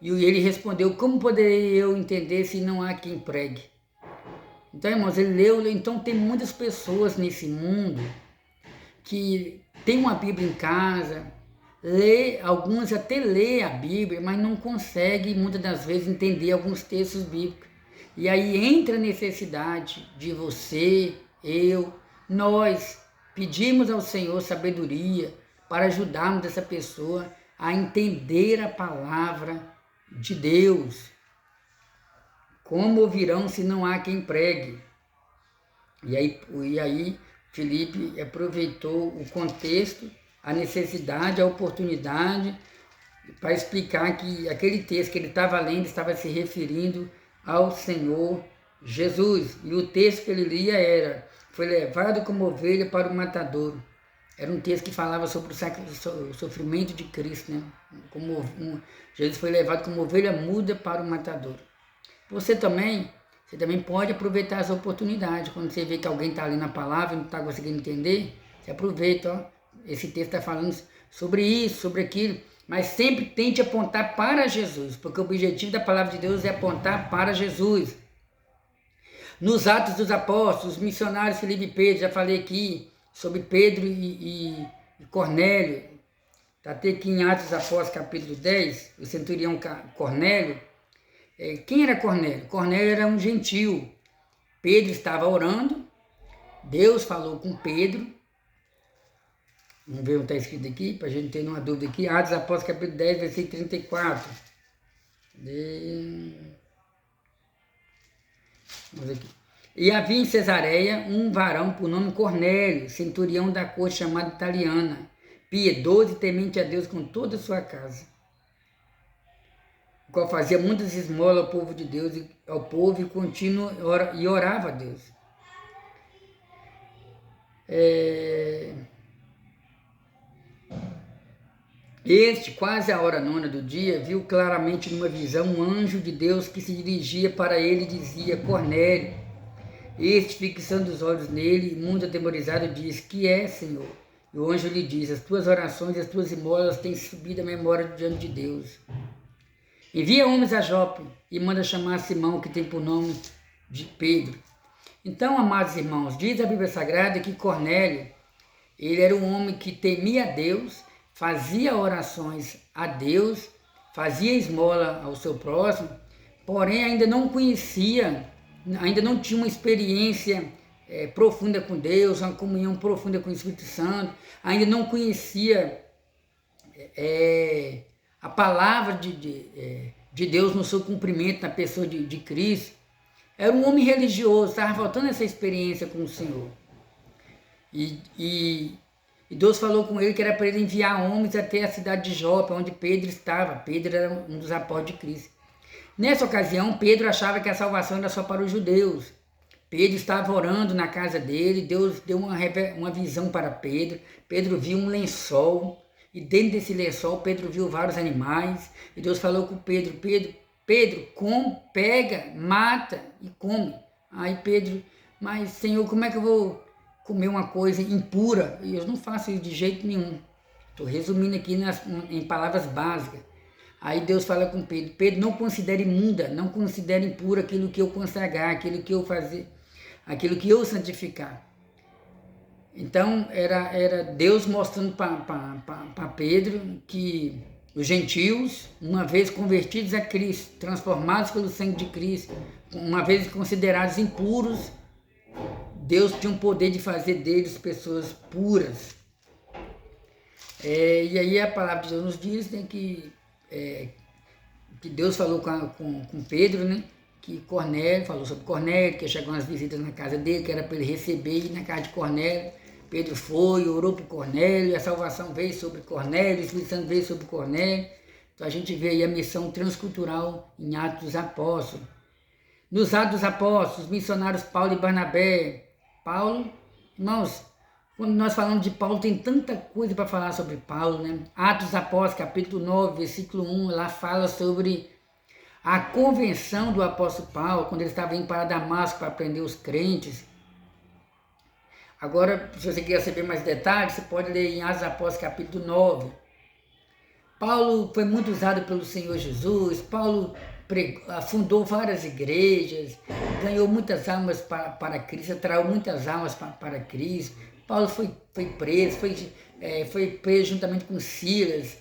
E ele respondeu: como poderei eu entender se não há quem pregue? Então, irmãos, ele leu. Então tem muitas pessoas nesse mundo que tem uma Bíblia em casa, alguns até lê a Bíblia, mas não conseguem muitas das vezes entender alguns textos bíblicos. E aí entra a necessidade de você, nós pedimos ao Senhor sabedoria para ajudarmos essa pessoa a entender a palavra de Deus. Como ouvirão se não há quem pregue? E aí Filipe aproveitou o contexto, a necessidade, a oportunidade, para explicar que aquele texto que ele estava lendo estava se referindo ao Senhor Jesus. E o texto que ele lia foi levado como ovelha para o matadouro. Era um texto que falava sobre o sofrimento de Cristo, né? Jesus foi levado como ovelha muda para o matadouro. Você também pode aproveitar essa oportunidade. Quando você vê que alguém está lendo a palavra e não está conseguindo entender, você aproveita. Ó. Esse texto está falando sobre isso, sobre aquilo. Mas sempre tente apontar para Jesus, porque o objetivo da palavra de Deus é apontar para Jesus. Nos Atos dos Apóstolos, os missionários Filipe e Pedro, já falei aqui sobre Pedro e Cornélio. Está até aqui em Atos dos Apóstolos, capítulo 10, o centurião Cornélio. Quem era Cornélio? Cornélio era um gentil. Pedro estava orando, Deus falou com Pedro. Vamos ver o que está escrito aqui, para a gente ter uma dúvida aqui. Atos dos Apóstolos, capítulo 10, versículo 34. Vamos aqui. E havia em Cesareia um varão por nome Cornélio, centurião da corte chamada Italiana, piedoso e temente a Deus com toda a sua casa, o qual fazia muitas esmolas ao povo de Deus, ao povo e orava a Deus. Este, quase à hora 9 do dia, viu claramente numa visão um anjo de Deus que se dirigia para ele e dizia: Cornélio. Este, fixando os olhos nele, muito atemorizado, diz: que é, Senhor? E o anjo lhe diz: as tuas orações e as tuas esmolas têm subido à memória diante de Deus. Envia homens a Jope e manda chamar Simão, que tem por nome de Pedro. Então, amados irmãos, diz a Bíblia Sagrada que Cornélio, ele era um homem que temia a Deus, fazia orações a Deus, fazia esmola ao seu próximo, porém ainda não conhecia, ainda não tinha uma experiência profunda com Deus, uma comunhão profunda com o Espírito Santo, ainda não conhecia a palavra de Deus no seu cumprimento na pessoa de Cristo. Era um homem religioso, estava faltando essa experiência com o Senhor. E Deus falou com ele que era para ele enviar homens até a cidade de Jope, onde Pedro estava. Pedro era um dos apóstolos de Cristo. Nessa ocasião, Pedro achava que a salvação era só para os judeus. Pedro estava orando na casa dele, Deus deu uma visão para Pedro. Pedro viu um lençol, e dentro desse lençol Pedro viu vários animais. E Deus falou com Pedro: Pedro, pega, mata e come. Aí Pedro: mas Senhor, como é que eu vou comer uma coisa impura? E eu não faço isso de jeito nenhum. Estou resumindo aqui em palavras básicas. Aí Deus fala com Pedro: Pedro, não considere imunda, não considere impuro aquilo que eu consagrar, aquilo que eu fazer, aquilo que eu santificar. Então era Deus mostrando para Pedro que Os gentios, uma vez convertidos a Cristo, transformados pelo sangue de Cristo, uma vez considerados impuros, Deus tinha o poder de fazer deles pessoas puras. E aí a palavra de Deus nos diz, né, que Deus falou com Pedro, né, que Cornélio, falou sobre Cornélio, que chegou umas visitas na casa dele, que era para ele receber, e na casa de Cornélio, Pedro foi, orou por Cornélio, a salvação veio sobre Cornélio, o Espírito Santo veio sobre Cornélio. Então a gente vê aí a missão transcultural em Atos dos Apóstolos. Nos Atos dos Apóstolos, os missionários Paulo e Barnabé. Paulo, irmãos, quando nós falamos de Paulo, tem tanta coisa para falar sobre Paulo, né? Atos dos Apóstolos, capítulo 9, versículo 1, lá fala sobre a convenção do apóstolo Paulo, quando ele estava indo para Damasco para prender os crentes. Agora, se você quer saber mais detalhes, você pode ler em Atos dos Apóstolos, capítulo 9. Paulo foi muito usado pelo Senhor Jesus. Paulo fundou várias igrejas, ganhou muitas almas para Cristo, atraiu muitas almas para Cristo. Paulo foi preso, foi preso juntamente com Silas.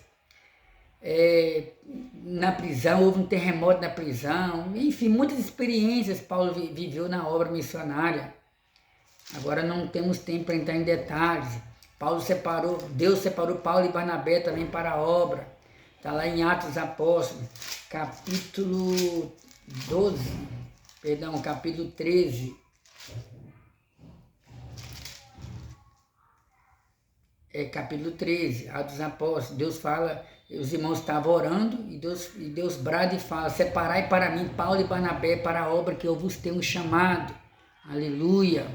Na prisão, houve um terremoto na prisão. Enfim, muitas experiências Paulo viveu na obra missionária. Agora não temos tempo para entrar em detalhes. Deus separou Paulo e Barnabé também para a obra. Está lá em Atos dos Apóstolos, capítulo 13. Capítulo 13, Atos dos Apóstolos. Deus fala, os irmãos estavam orando e Deus brada e fala: separai para mim Paulo e Barnabé para a obra que eu vos tenho chamado. Aleluia.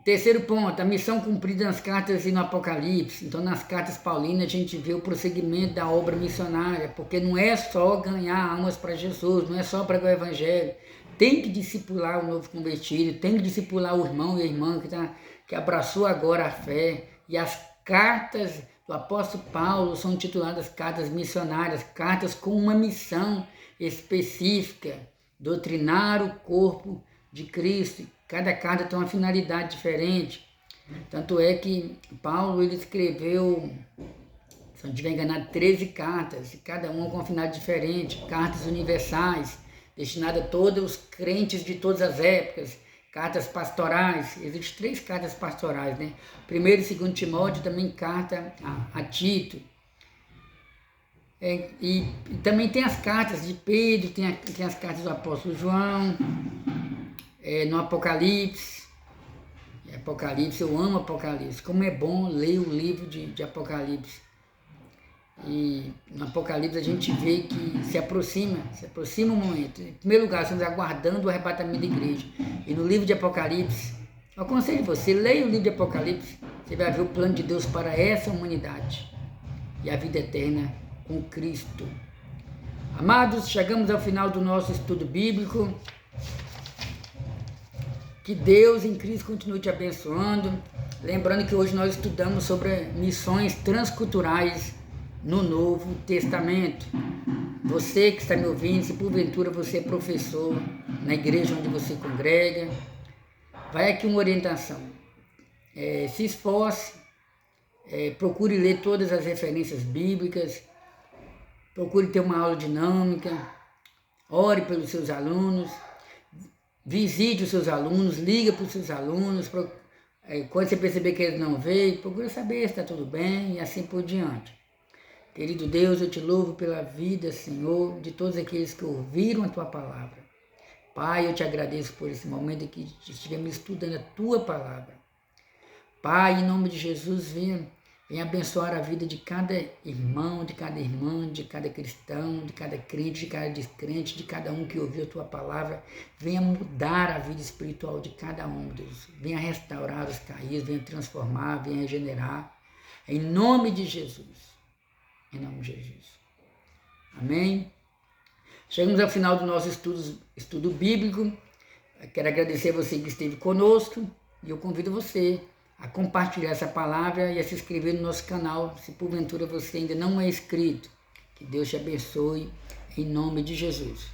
Terceiro ponto, a missão cumprida nas cartas e no Apocalipse. Então, nas cartas paulinas, a gente vê o prosseguimento da obra missionária, porque não é só ganhar almas para Jesus, não é só pregar o Evangelho. Tem que discipular o novo convertido, tem que discipular o irmão e a irmã que abraçou agora a fé. E as cartas do apóstolo Paulo são tituladas cartas missionárias, cartas com uma missão específica, doutrinar o corpo de Cristo. Cada carta tem uma finalidade diferente. Tanto é que Paulo ele escreveu, se não estiver enganado, 13 cartas, cada uma com uma finalidade diferente, cartas universais, destinadas a todos os crentes de todas as épocas, cartas pastorais, existem 3 cartas pastorais, né? 1 e 2 Timóteo, também carta a Tito. E também tem as cartas de Pedro, tem as cartas do apóstolo João, no Apocalipse, eu amo Apocalipse, como é bom ler o livro de Apocalipse. E no Apocalipse a gente vê que se aproxima o momento. Em primeiro lugar, estamos aguardando o arrebatamento da igreja. E no livro de Apocalipse, eu aconselho você, leia o livro de Apocalipse, você vai ver o plano de Deus para essa humanidade e a vida eterna com Cristo. Amados, chegamos ao final do nosso estudo bíblico. Que Deus em Cristo continue te abençoando. Lembrando que hoje nós estudamos sobre missões transculturais no Novo Testamento. Você que está me ouvindo, se porventura você é professor na igreja onde você congrega, vai aqui uma orientação. Se esforce, procure ler todas as referências bíblicas, procure ter uma aula dinâmica, ore pelos seus alunos, visite os seus alunos, liga para os seus alunos, quando você perceber que eles não veem, procura saber se está tudo bem e assim por diante. Querido Deus, eu te louvo pela vida, Senhor, de todos aqueles que ouviram a Tua palavra. Pai, eu te agradeço por esse momento em que estivemos estudando a Tua palavra. Pai, em nome de Jesus, venha abençoar a vida de cada irmão, de cada irmã, de cada cristão, de cada crente, de cada descrente, de cada um que ouviu a Tua palavra. Venha mudar a vida espiritual de cada um, Deus. Venha restaurar os caídos, venha transformar, venha regenerar. Em nome de Jesus. Em nome de Jesus. Amém? Chegamos ao final do nosso estudo bíblico. Eu quero agradecer a você que esteve conosco e eu convido você a compartilhar essa palavra e a se inscrever no nosso canal, se porventura você ainda não é inscrito. Que Deus te abençoe, em nome de Jesus.